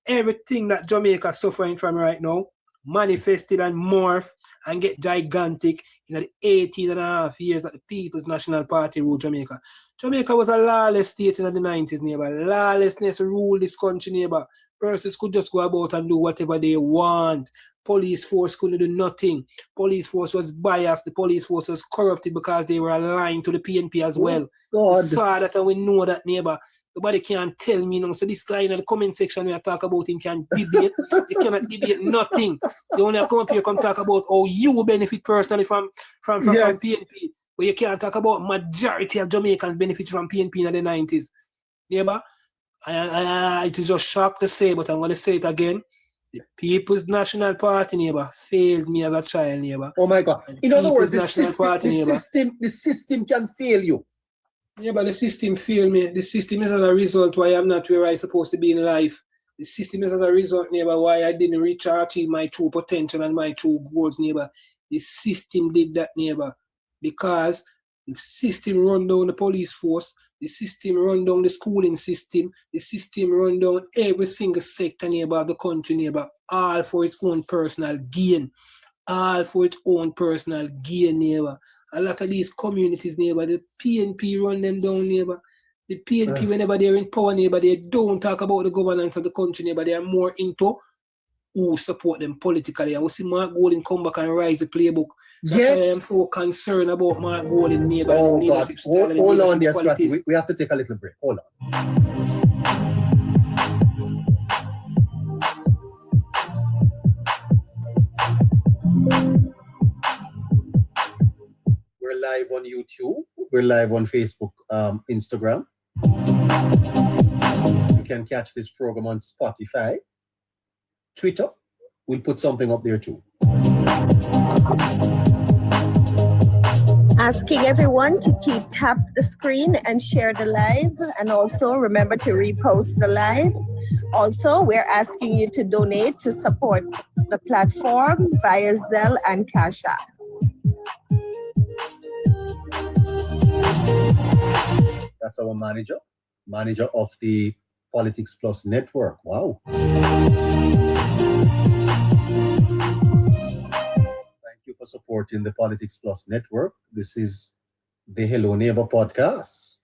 Everything that Jamaica is suffering from right now manifested and morphed and get gigantic in the 18 and a half years that the People's National Party ruled Jamaica. Jamaica was a lawless state in the 90s, neighbor. Lawlessness ruled this country, neighbor. Persons could just go about and do whatever they want. Police force couldn't do nothing. Police force was biased. The police force was corrupted because they were aligned to the PNP as well. We saw that and we know that, neighbor. Nobody can tell me, so this guy in the comment section where I talk about him can debate. They cannot debate nothing. They only come up here come talk about how you benefit personally from PNP. But you can't talk about majority of Jamaicans benefit from PNP in the 90s. Neighbor, it is just shock to say, but I'm going to say it again. The People's National Party, neighbor, failed me as a child, neighbor. Oh my God. In other words, the system can fail you. Yeah, but the system failed me. The system is as a result why I'm not where I'm supposed to be in life. The system is as a result, neighbor, why I didn't reach or achieve my true potential and my true goals, neighbor. The system did that, neighbor, because the system run down the police force, the system run down the schooling system, the system run down every single sector, neighbor, of the country, neighbor, all for its own personal gain. All for its own personal gain, neighbor. A lot of these communities, neighbor, the PNP run them down, neighbor. The PNP, whenever they're in power, neighbor, they don't talk about the governance of the country, neighbor. They are more into who support them politically. And we see Mark Golding come back and rise the playbook. That's why I am so concerned about Mark Golding, neighbor. Oh, God. Hold on there, Scratchy. We have to take a little break. Hold on. We're live on YouTube. We're live on Facebook, Instagram. You can catch this program on Spotify, Twitter. We'll put something up there too. Asking everyone to tap the screen and share the live, and also remember to repost the live. Also, we're asking you to donate to support the platform via Zelle and Cash App. That's our manager of the Politics Plus network. Wow. Thank you for supporting the Politics Plus network. This is the Hello Neighbor podcast.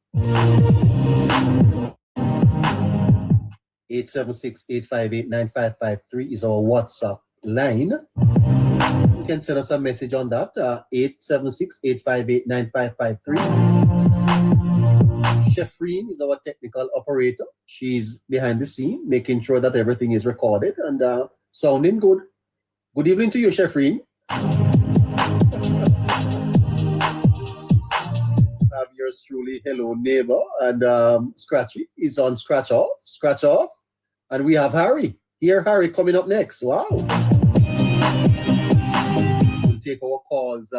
876-858-9553 is our WhatsApp line. You can send us a message on that, 876-858-9553. Shefreen is our technical operator. She's behind the scene, making sure that everything is recorded and sounding good. Good evening to you, Shefreen. Have yours truly, Hello Neighbor, and Scratchy is on Scratch Off, and we have Harry. Harry coming up next. Wow. We'll take our calls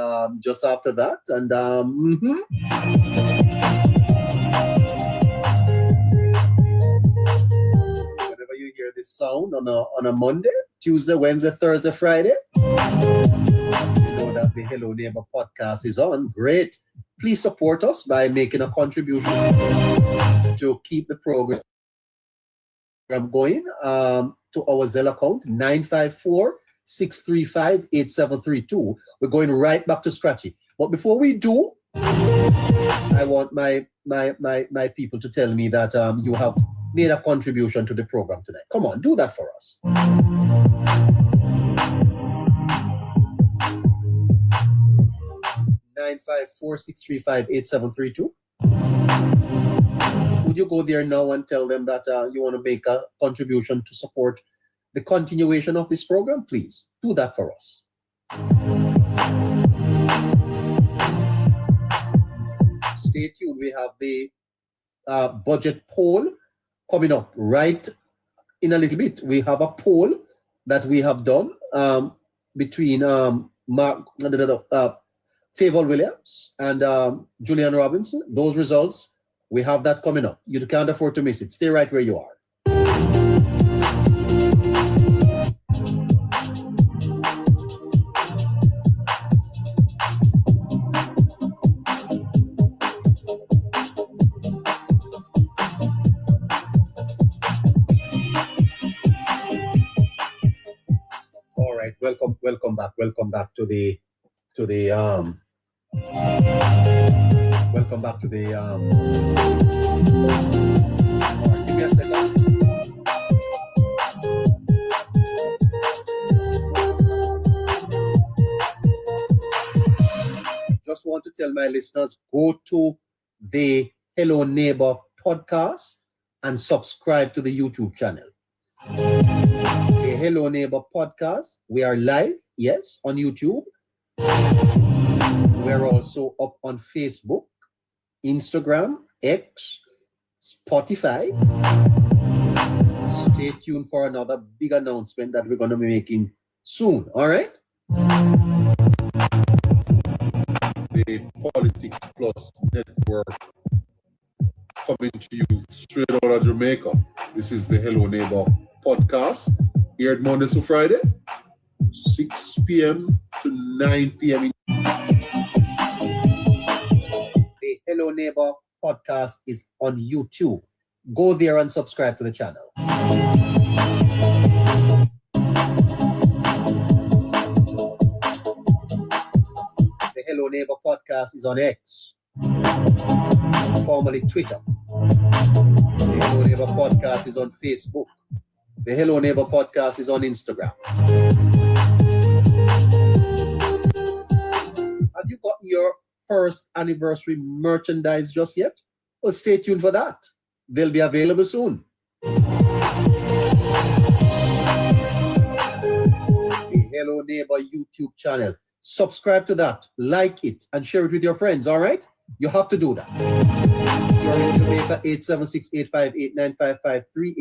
just after that, and you hear this sound on a Monday, Tuesday, Wednesday, Thursday, Friday, you know that the Hello Neighbor podcast is on. Great. Please support us by making a contribution to keep the program going to our Zelle account, 954-635-8732. We're going right back to Scratchy. But before we do, I want my people to tell me that you have made a contribution to the program tonight. Come on, do that for us. 954-635-8732. Would you go there now and tell them that you want to make a contribution to support the continuation of this program? Please do that for us. stay tuned. We have the budget poll coming up right in a little bit. We have a poll that we have done between Favour Williams and Julian Robinson. Those results, we have that coming up. You can't afford to miss it. Stay right where you are. All right, welcome back to the give me a second. Just want to tell my listeners, go to the Hello Neighbor podcast and subscribe to the YouTube channel. The Hello Neighbor podcast. We are live, yes, on YouTube. We're also up on Facebook, Instagram, X, Spotify. Stay tuned for another big announcement that we're going to be making soon. All right? The Politics Plus Network coming to you straight out of Jamaica. This is the Hello Neighbor podcast, aired Monday to Friday, 6 p.m. to 9 p.m. The Hello Neighbor podcast is on YouTube. Go there and subscribe to the channel. The Hello Neighbor podcast is on X, formerly Twitter. The Hello Neighbor podcast is on Facebook. The Hello Neighbor podcast is on Instagram. Have you got your first anniversary merchandise just yet? Well, stay tuned for that. They'll be available soon. The Hello Neighbor YouTube channel. Subscribe to that, like it, and share it with your friends, all right? You have to do that. If you're in Jamaica, 876-858-9553,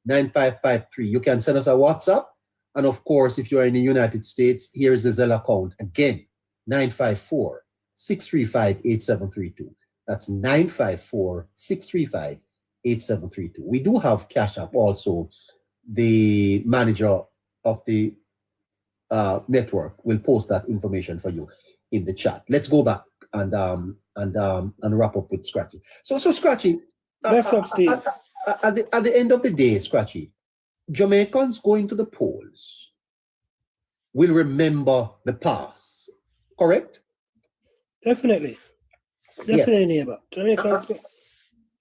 876-858-9553. You can send us a WhatsApp. And of course, if you are in the United States, here's the Zelle account. Again, 954-635-8732. That's 954-635-8732. We do have Cash App also. The manager of the network will post that information for you in the chat. Let's go back and wrap up with Scratchy. So Scratchy, That's up, Steve. at the end of the day, Scratchy, Jamaicans going to the polls will remember the past, correct? Definitely, Yes. neighbor. Jamaica.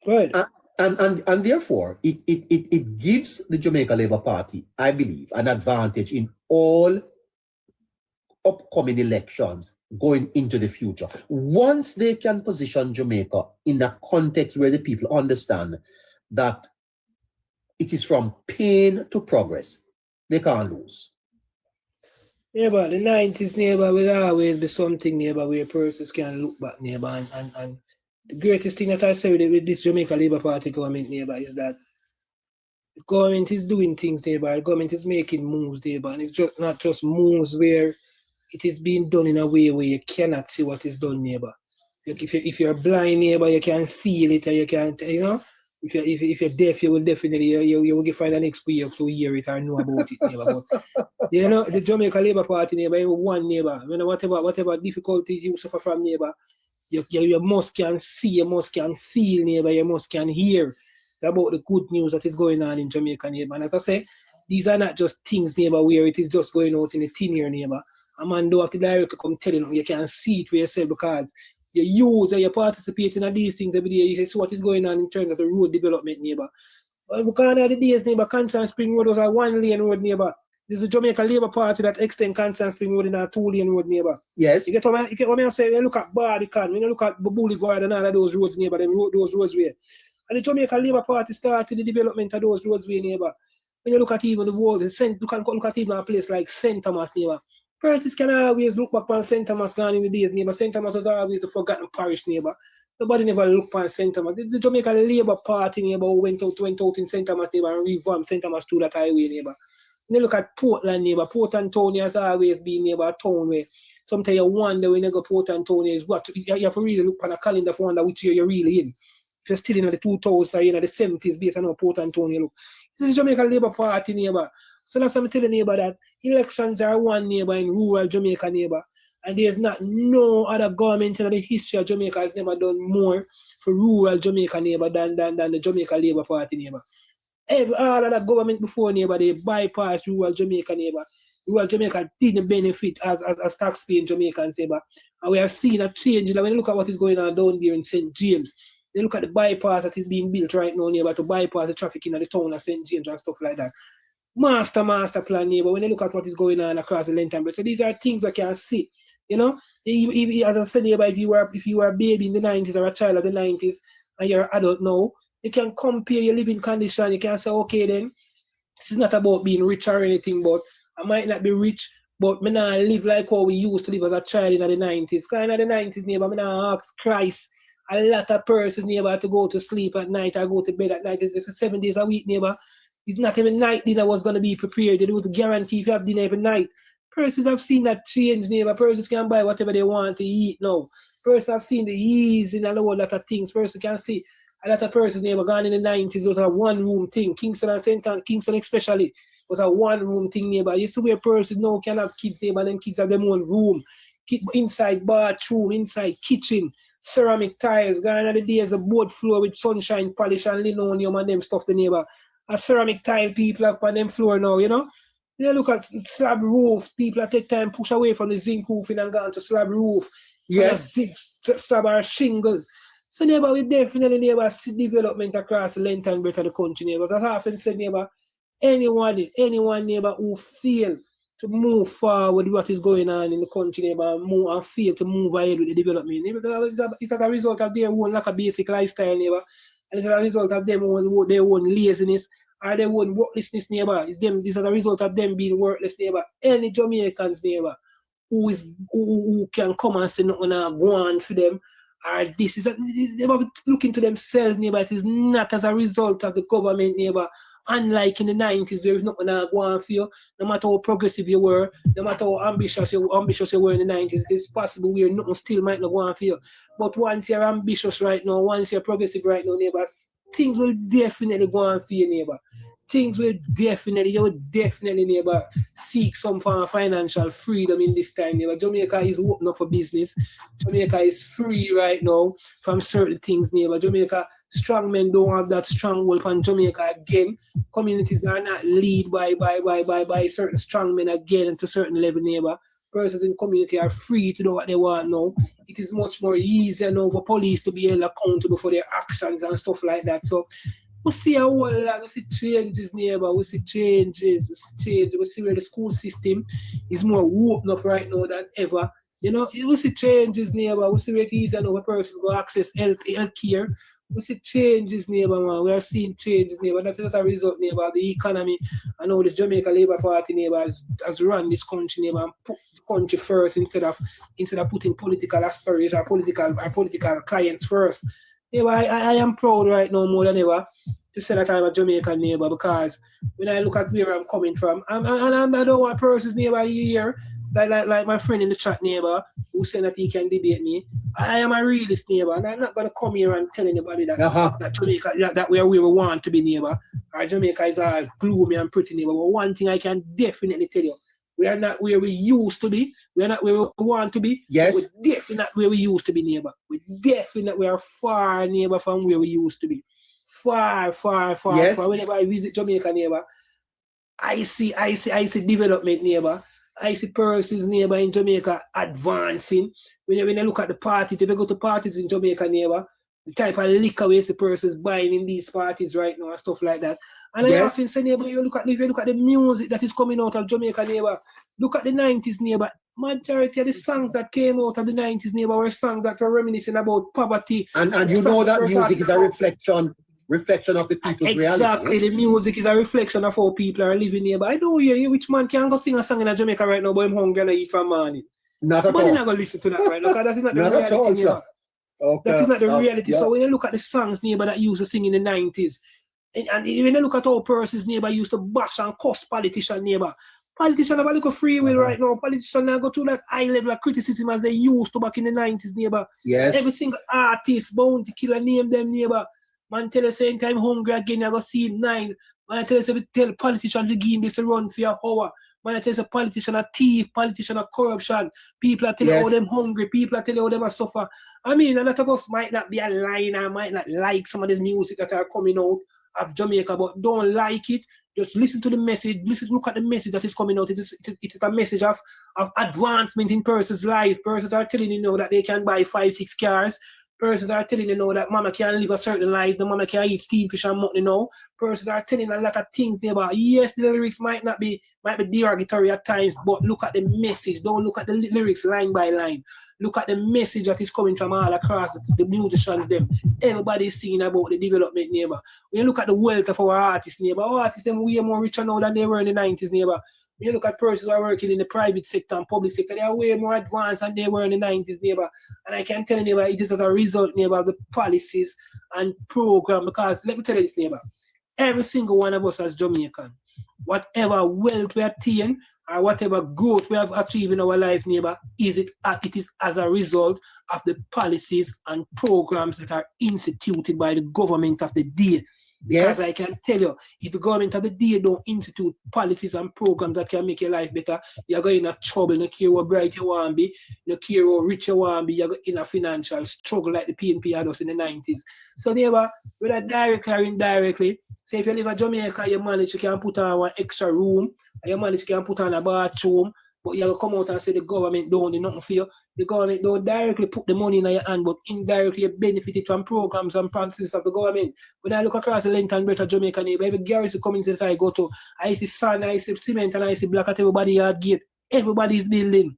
Go ahead. And therefore, it gives the Jamaica Labour Party, I believe, an advantage in all upcoming elections going into the future. Once they can position Jamaica in a context where the people understand that it is from pain to progress, they can't lose. Neighbor, the 90s, neighbor, will always be something, neighbor, where persons can look back, neighbor, and the greatest thing that I say with this Jamaica Labour Party government, neighbor, is that the government is doing things, neighbor. The government is making moves, neighbor, and it's just not just moves where it is being done in a way where you cannot see what is done, neighbor. If you're blind, neighbor, you can feel it, and you can't, you know. If you're deaf, you will definitely you will find an way to hear it or know about it, neighbor. But you know, the Jamaica Labour Party, neighbor, one neighbor. You know, whatever difficulties you suffer from, neighbor, you must can see, you must can feel, neighbor, you must can hear about the good news that is going on in Jamaica, neighbor. And as I say, these are not just things, neighbor, where it is just going out in the thin air, neighbor. A man don't have to directly come tell you, you can see it for yourself because you use or you participate in these things every day. You see what is going on in terms of the road development, neighbor. But because of the days, neighbor, Constant Spring Road was a one-lane road, neighbor. This is the Jamaica Labour Party that extend Constant Spring Road in a two-lane road, neighbor. Yes. You get what I say? When you look at Barbican, when you look at Boulevard and all of those roads, neighbor, those roads where. And the Jamaica Labour Party started the development of those roads where, neighbor. When you look at even the world, look at even a place like St. Thomas, neighbor. Persons can always look back on St. Thomas gone in the days, neighbor. St. Thomas was always the forgotten parish, neighbor. Nobody never looked on St. Thomas. The Jamaica Labour Party, neighbor, who went out in St. Thomas, neighbor, and revamped St. Thomas through that highway, neighbor. When you look at Portland, neighbor, Port Antonio has always been, neighbor, a town where sometimes you wonder when you go Port Antonio is what. You have to really look on a calendar for wonder which year you're really in. If you're still in the 2000s or in the 70s, based on how Port Antonio look. This is Jamaica Labour Party, neighbor. So that's what I'm telling you, neighbor, that elections are one, neighbor, in rural Jamaica, neighbor. And there's not no other government in the history of Jamaica has never done more for rural Jamaica, neighbor, than the Jamaica Labour Party, neighbor. All of the government before, neighbor, they bypassed rural Jamaica, neighbor. Rural Jamaica didn't benefit as taxpaying Jamaicans, neighbor. And we have seen a change. When you look at what is going on down there in St. James, you look at the bypass that is being built right now, neighbor, to bypass the traffic in the town of St. James and stuff like that. Master plan, neighbor, when you look at what is going on across the length and breadth. So these are things I can see, you know. As I said, neighbor, if you were a baby in the 90s or a child of the 90s and you're an adult now, you can compare your living condition. You can say, okay, then, this is not about being rich or anything, but I might not be rich, but me not live like how we used to live as a child in the 90s. Because in the 90s, neighbor, me not ask Christ, a lot of persons, neighbor, to go to sleep at night or go to bed at night. It's 7 days a week, neighbor. It's not even night dinner was going to be prepared. They would guarantee if you have dinner every night. Persons have seen that change, neighbor. Persons can buy whatever they want to eat now. Persons have seen the ease in a lot of things. Persons can see a lot of persons, neighbor, gone in the 90s. It was a one-room thing. Kingston and St. Ann, Kingston especially, was a one-room thing, neighbor. You see where persons now can have kids, neighbor, and then kids have their own room. Inside bathroom, inside kitchen, ceramic tiles. Gone are the days of board floor with sunshine polish and linoleum and them stuff, the neighbor. A ceramic tile people have on them floor now, you know. You look at slab roof, people that take time push away from the zinc roofing and gone to slab roof. Yes. Slab or shingles. So neighbor, we definitely neighbor see development across the length and breadth of the country, neighbors. As I often said, neighbor, anyone neighbor who fail to move forward with what is going on in the country, neighbor, and fail to move ahead with the development. Neighbor, it's a result of their own lack of basic lifestyle, neighbor. And it's a result of their own laziness or their own worklessness, neighbor. This is a result of them being worthless, neighbor. Any Jamaicans, neighbor, who can come and say nothing and go on for them, or this is they have to look into themselves, neighbor. It is not as a result of the government, neighbor. Unlike in the 90s, there is nothing to go on for you. No matter how progressive you were, no matter how ambitious you were in the 90s, it's possible where nothing still might not go on for you. But once you're ambitious right now, once you're progressive right now, neighbors, things will definitely go on for you, neighbor. You will definitely, neighbor, seek some form of financial freedom in this time, neighbor. Jamaica is open up for business. Jamaica is free right now from certain things, neighbor. Jamaica, strong men don't have that stronghold on Jamaica again. Communities are not led by certain strong men again to certain level, neighbor. Persons in community are free to do what they want now. It is much more easier now for police to be held accountable for their actions and stuff like that. So we see a whole lot, we see changes, neighbor. We see changes. We see where the school system is more open up right now than ever. You know, we see changes, neighbor. We see where it is and a person go access health care. We see changes, neighbor, man. We are seeing changes, neighbor. That is a result, neighbor, of the economy. I know this Jamaica Labour Party, neighbor, has run this country, neighbor, and put the country first instead of putting political aspirations or political clients first. Neighbor, I am proud right now more than ever to say that I'm a Jamaican, neighbor, because when I look at where I'm coming from, and I don't want persons, neighbor, here, like my friend in the chat, neighbor, who said that he can debate me. I am a realist, neighbor, and I'm not going to come here and tell anybody that, that Jamaica, that we're where we want to be, neighbor, or Jamaica is all gloomy and pretty, neighbor. But one thing I can definitely tell you, we are not where we used to be. We are not where we want to be. Yes. We're definitely not where we used to be, neighbor. We are far, neighbor, from where we used to be. Far, yes. far. Whenever I visit Jamaica, neighbor, I see development, neighbor. I see persons, neighbor, in Jamaica advancing. When you look at the parties, if you go to parties in Jamaica, neighbor, the type of liquor waste the persons buying in these parties right now and stuff like that. And I often say, neighbor, if you look at the music that is coming out of Jamaica, neighbor, look at the 90s, neighbor. Majority of the songs that came out of the 90s, neighbor, were songs that were reminiscing about poverty. And you know that music is a reflection reflection of the people's reality. Exactly, the music is a reflection of how people are living here. But I don't hear which man can go sing a song in Jamaica right now, but I'm hungry and I eat from morning. Not at But all. you're not going to listen to that right now, because that is not the Not at all, reality, sir. neighbor. Okay. That is not the reality. Yeah. So when you look at the songs, neighbor, that used to sing in the 90s, and when you look at how persons, neighbor, used to bash and cuss politician, neighbor. Politicians have a little free will right now. Politicians now go through that high level of criticism as they used to back in the 90s, neighbor. Yes. Every single artist, bounty killer, name them, neighbor. Man tell you same time hungry again, you go see him 9. Man tell you tell politicians to give him this to run for your hour. Man tell you politician a thief, politician a corruption. People are telling you how them hungry, people are telling you how them are suffer. I mean, a lot of us might not be a liner, might not like some of this music that are coming out of Jamaica, but don't like it. Just listen to the message, look at the message that is coming out. It is a message of advancement in persons' life. Persons are telling you now that they can buy 5-6 cars. Persons are telling you now that mama can live a certain life, the mama can eat steamed fish and mutton now. Persons are telling a lot of things there about, yes, the lyrics might be derogatory at times, but look at the message. Don't look at the lyrics line by line. Look at the message that is coming from all across the musicians them. Everybody's singing about the development, neighbor. When you look at the wealth of our artists, neighbor, our artists them way more richer now than they were in the 90s, neighbor. When you look at persons who are working in the private sector and public sector, they are way more advanced than they were in the 90s, neighbor. And I can tell you, neighbor, it is as a result, neighbor, of the policies and program. Because let me tell you this, neighbor, every single one of us as Jamaican, whatever wealth we attain or whatever growth we have achieved in our life, neighbor, it is as a result of the policies and programs that are instituted by the government of the day. Yes. Because I can tell you, if the government of the day don't institute policies and programs that can make your life better, you're going in a trouble. No care how bright you want to be, no care how rich you want to be, you're in a financial struggle like the PNP had us in the 90s. So neighbor, whether directly or indirectly, say if you live in Jamaica, you manage you can put on one extra room, and you manage you can put on a bathroom, but you have to come out and say the government don't do nothing for you. The government don't directly put the money in your hand, but indirectly you benefited from programs and practices of the government. When I look across the length and breadth of Jamaica, every garrison community that I go to, I see sand, I see cement, and I see black at everybody yard gate. Everybody's building.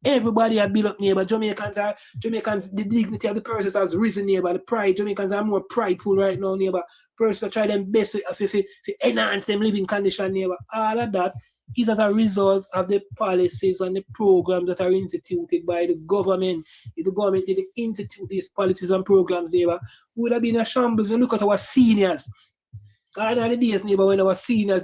Everybody are built up neighbor. Jamaicans, the dignity of the persons has risen neighbor. The pride, Jamaicans are more prideful right now neighbor. Persons try them best to enhance them living condition neighbor. All of that is as a result of the policies and the programs that are instituted by the government. If the government didn't institute these policies and programs neighbor, we would have been a shambles. And look at our seniors. Gone are the days neighbor when our seniors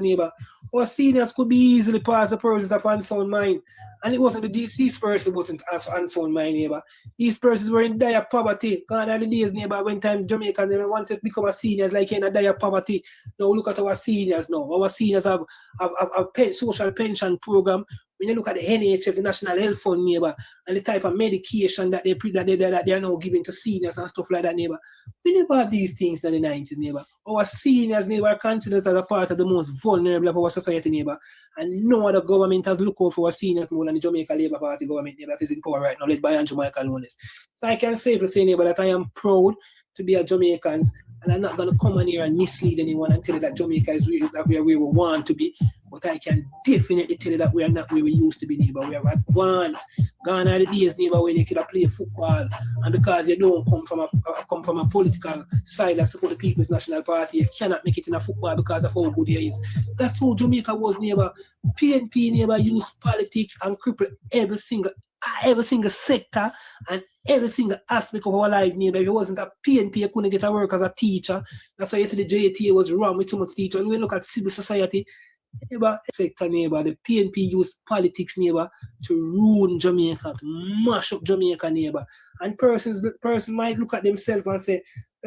could be easily pass the persons of unsound mind. And it wasn't these persons wasn't unsound mind neighbor. These persons were in dire poverty. Gone are the days neighbor when time Jamaica never wanted to become a seniors like in a dire poverty. Now look at our seniors now. Our seniors have a social pension program. When you look at the NHF, the National Health Fund neighbor, and the type of medication that they are now giving to seniors and stuff like that neighbor. We never had these things in the 90s neighbor. Our seniors neighbor are considered as a part of the most vulnerable of our society neighbor. And no other government has looked out for our seniors more than the Jamaica Labour Party government neighbor that is in power right now, led by Jamaica Analyst. So I can safely say neighbor that I am proud to be a Jamaican. And I'm not going to come on here and mislead anyone and tell you that Jamaica is where we want to be. But I can definitely tell you that we are not where we used to be, neighbor. We are advanced. Gone are the days, neighbor, when you could play football. And because you don't come from a political side that support the People's National Party, you cannot make it in a football because of how good you is. That's how Jamaica was, neighbor. PNP, neighbor, used politics and cripple every single sector and every single aspect of our life, neighbor. If it wasn't a PNP, you couldn't get a work as a teacher. That's why you see the JTA was wrong with too much teachers. When we look at civil society, neighbor, sector, neighbor, the PNP used politics, neighbor, to ruin Jamaica, to mash up Jamaica, neighbor. And persons might look at themselves and say,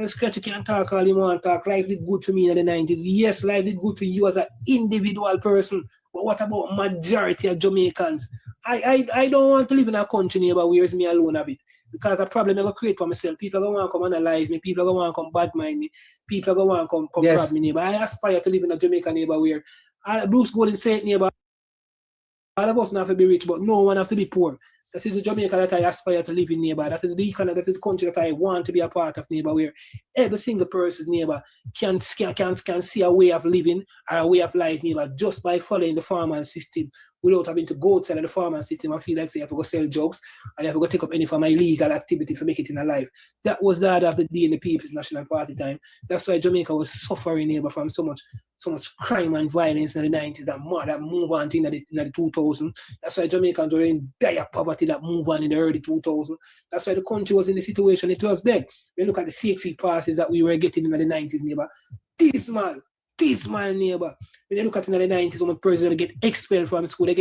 Scratchy can't talk all you want to talk. Life did good for me in the 90s. Yes, life did good for you as an individual person. But what about majority of Jamaicans? I don't want to live in a country neighbor where it's me alone a bit. Because a problem I go create for myself. People are going to want to come analyze me. People are going to want to come bad mind me. People are going to want to come grab me neighbor. I aspire to live in a Jamaica neighbor where Bruce Golden said neighbor, all of us not have to be rich, but no one have to be poor. That is the Jamaica that I aspire to live in, neighbor. That is the economy, that is the country that I want to be a part of, neighbor, where every single person's neighbor can see a way of living or a way of life, neighbor, just by following the farmer system without having to go outside of the farmer system and feel like say, I have to go sell drugs, I have to go take up any form of illegal activity to make it in a life. That was the order of the day in the People's National Party time. That's why Jamaica was suffering, neighbor, from so much crime and violence in the 90s that move on in the 2000s. That's why Jamaicans were in dire poverty that move on in the early 2000s. That's why the country was in the situation it was then. When you look at the CXC passes that we were getting in the 90s, neighbor, dismal, neighbor. When you look at in the 90s, when president get expelled from school, they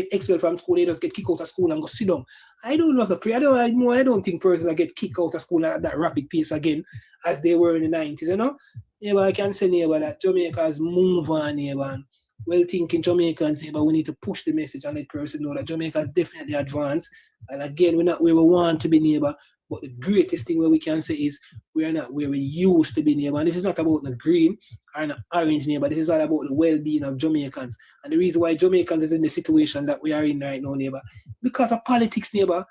just get kicked out of school and go sit down. I don't love the prayer. I don't think presidents get kicked out of school at that rapid pace again as they were in the 90s, you know? Neighbor, I can say, neighbor, that Jamaica's move on, neighbor. Well-thinking Jamaicans, neighbor, we need to push the message and let person know that Jamaica is definitely advanced. And again, we're not where we want to be, neighbor. But the greatest thing where we can say is we are not where we used to be, neighbor. And this is not about the green or the orange, neighbor. This is all about the well-being of Jamaicans. And the reason why Jamaicans is in the situation that we are in right now, neighbor, because of politics, neighbor.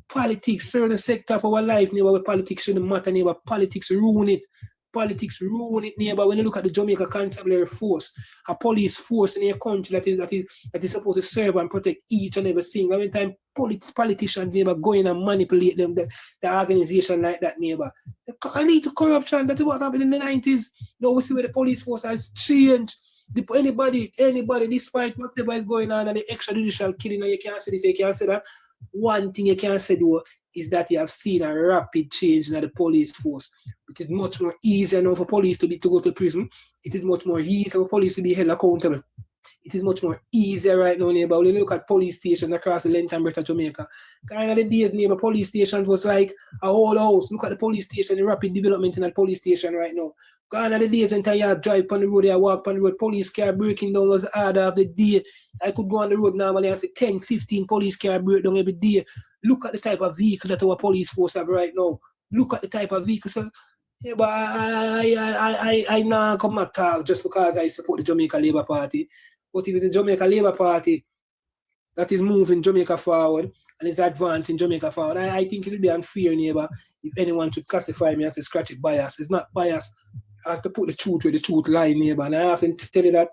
Politics, certain sector of our life, neighbor, where politics shouldn't matter, neighbor. Politics ruin it. Politics ruin it, neighbor. When you look at the Jamaica Constabulary Force, a police force in a country that is supposed to serve and protect each and every single time politicians, neighbor, go in and manipulate them, the organization like that, neighbor. I need to corruption. That's what happened in the 90s. Now we see where the police force has changed. Anybody, despite whatever is going on and the extrajudicial killing, and you can't say this, you can't say that. One thing you can say though is that you have seen a rapid change in the police force. It is much more easier now for police to go to prison. It is much more easier for police to be held accountable. It is much more easier right now, neighbor. When you look at police stations across the length and breadth of Jamaica, kind of the days, neighbor, police stations was like a whole house. Look at the police station, the rapid development in the police station right now. Gone are the days until you drive on the road, you walk on the road, police car breaking down was the order of the day. I could go on the road normally and see 10, 15 police car break down every day. Look at the type of vehicle that our police force have right now. Look at the type of vehicle. So, yeah, but I now come and talk just because I support the Jamaica Labour Party. But if it's the Jamaica Labour Party that is moving Jamaica forward and is advancing Jamaica forward, I think it would be unfair, neighbor, if anyone should classify me as a Scratchy bias. It's not bias. I have to put the truth where the truth lie, neighbor. And I have to tell you that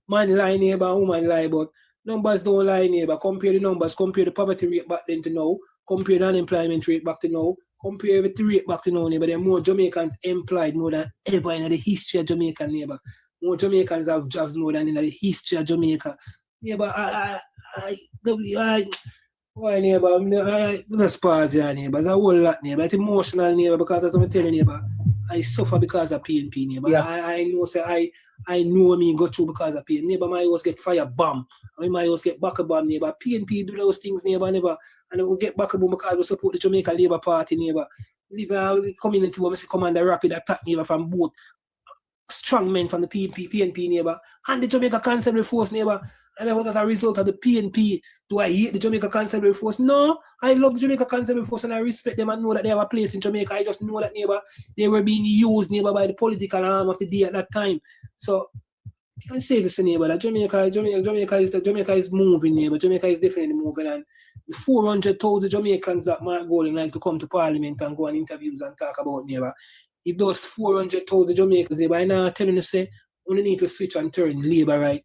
man lie, neighbor, woman lie, but numbers don't lie, neighbor. Compare the numbers, compare the poverty rate back then to now, compare the unemployment rate back to now, compare the rate back to now, neighbor. There are more Jamaicans employed more than ever in the history of Jamaica, neighbor. More Jamaicans have jobs more than in the history of Jamaica. Neighbor, let's pause here, neighbor. It's a whole lot, neighbor. It's emotional, neighbor, because as I'm telling you, neighbor, I suffer because of PNP, neighbor. Yeah. I know me go through because of PNP. Neighbor, my house get fire bomb. My house get back a bomb, neighbor. PNP do those things, neighbor, and we get back a bomb because we support the Jamaica Labour Party, neighbor. The community where we see Commander Rapid attack, neighbor, from both strong men from the PNP, neighbor, and the Jamaica Constabulary Force, neighbor. And that was as a result of the PNP. Do I hate the Jamaica Constabulary Force? No, I love the Jamaica Constabulary Force and I respect them and know that they have a place in Jamaica. I just know that, neighbor, they were being used, neighbor, by the political arm of the day at that time. So you can say this, neighbor, that Jamaica is moving, neighbor. Jamaica is definitely moving, and the 400,000 Jamaicans that Mark Golding like to come to Parliament and go on interviews and talk about, neighbor. If those 400,000 Jamaicans, neighbor, I now telling you, say, we need to switch and turn Labour right,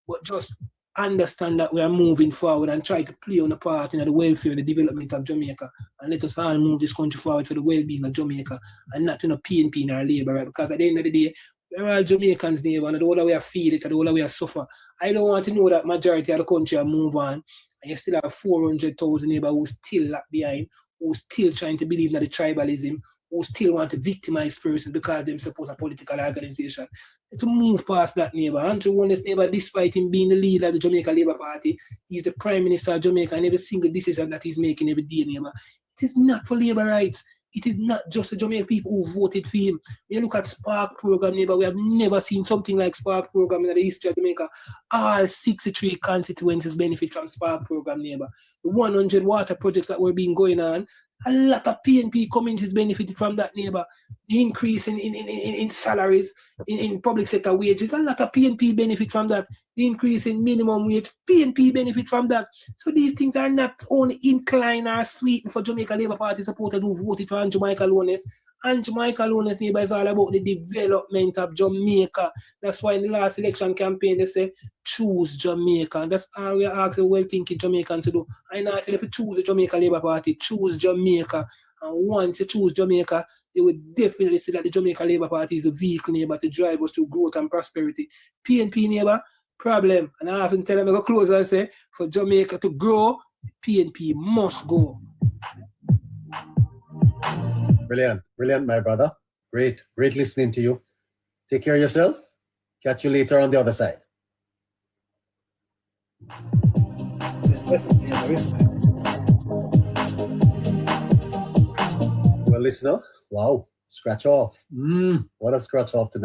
but just understand that we are moving forward and try to play on the part in the welfare and the development of Jamaica, and let us all move this country forward for the well-being of Jamaica and not PNP in our Labour, right? Because at the end of the day, we're all Jamaicans, neighbor, and the older we are feel it, and the older we are suffer. I don't want to know that majority of the country are move on, and you still have 400,000 neighbor who still lag behind, who still trying to believe in the tribalism, who still want to victimize persons because they support a political organization. To move past that, neighbor, and to warn this neighbor, despite him being the leader of the Jamaica Labour Party, he's the Prime Minister of Jamaica, and every single decision that he's making every day, neighbor, it is not for Labour rights. It is not just the Jamaican people who voted for him. When you look at Spark program, neighbor, we have never seen something like Spark program in the history of Jamaica. All 63 constituencies benefit from Spark program, neighbor. The 100 water projects that were being going on, A lot of PNP communities benefited from that, neighbor. The increase in salaries, in public sector wages, a lot of PNP benefit from that. The increase in minimum wage, PNP benefit from that. So these things are not only inclined or sweet for Jamaica Labour Party supporters who voted for Jamaica Lowness. And Jamaica Lowness, neighbor, is all about the development of Jamaica. That's why in the last election campaign, they say, choose Jamaica. And that's all we are asking well-thinking Jamaicans to do. I know if you choose the Jamaica Labour Party, choose Jamaica. And once you choose Jamaica, they would definitely see that the Jamaica Labour Party is a vehicle, neighbor, to drive us to growth and prosperity. PNP, neighbor, problem. And I often tell them, I go close and say, for Jamaica to grow, PNP must go. Brilliant, brilliant, my brother. Great listening to you. Take care of yourself. Catch you later on the other side. Well, listener, wow, scratch off. What a scratch off tonight.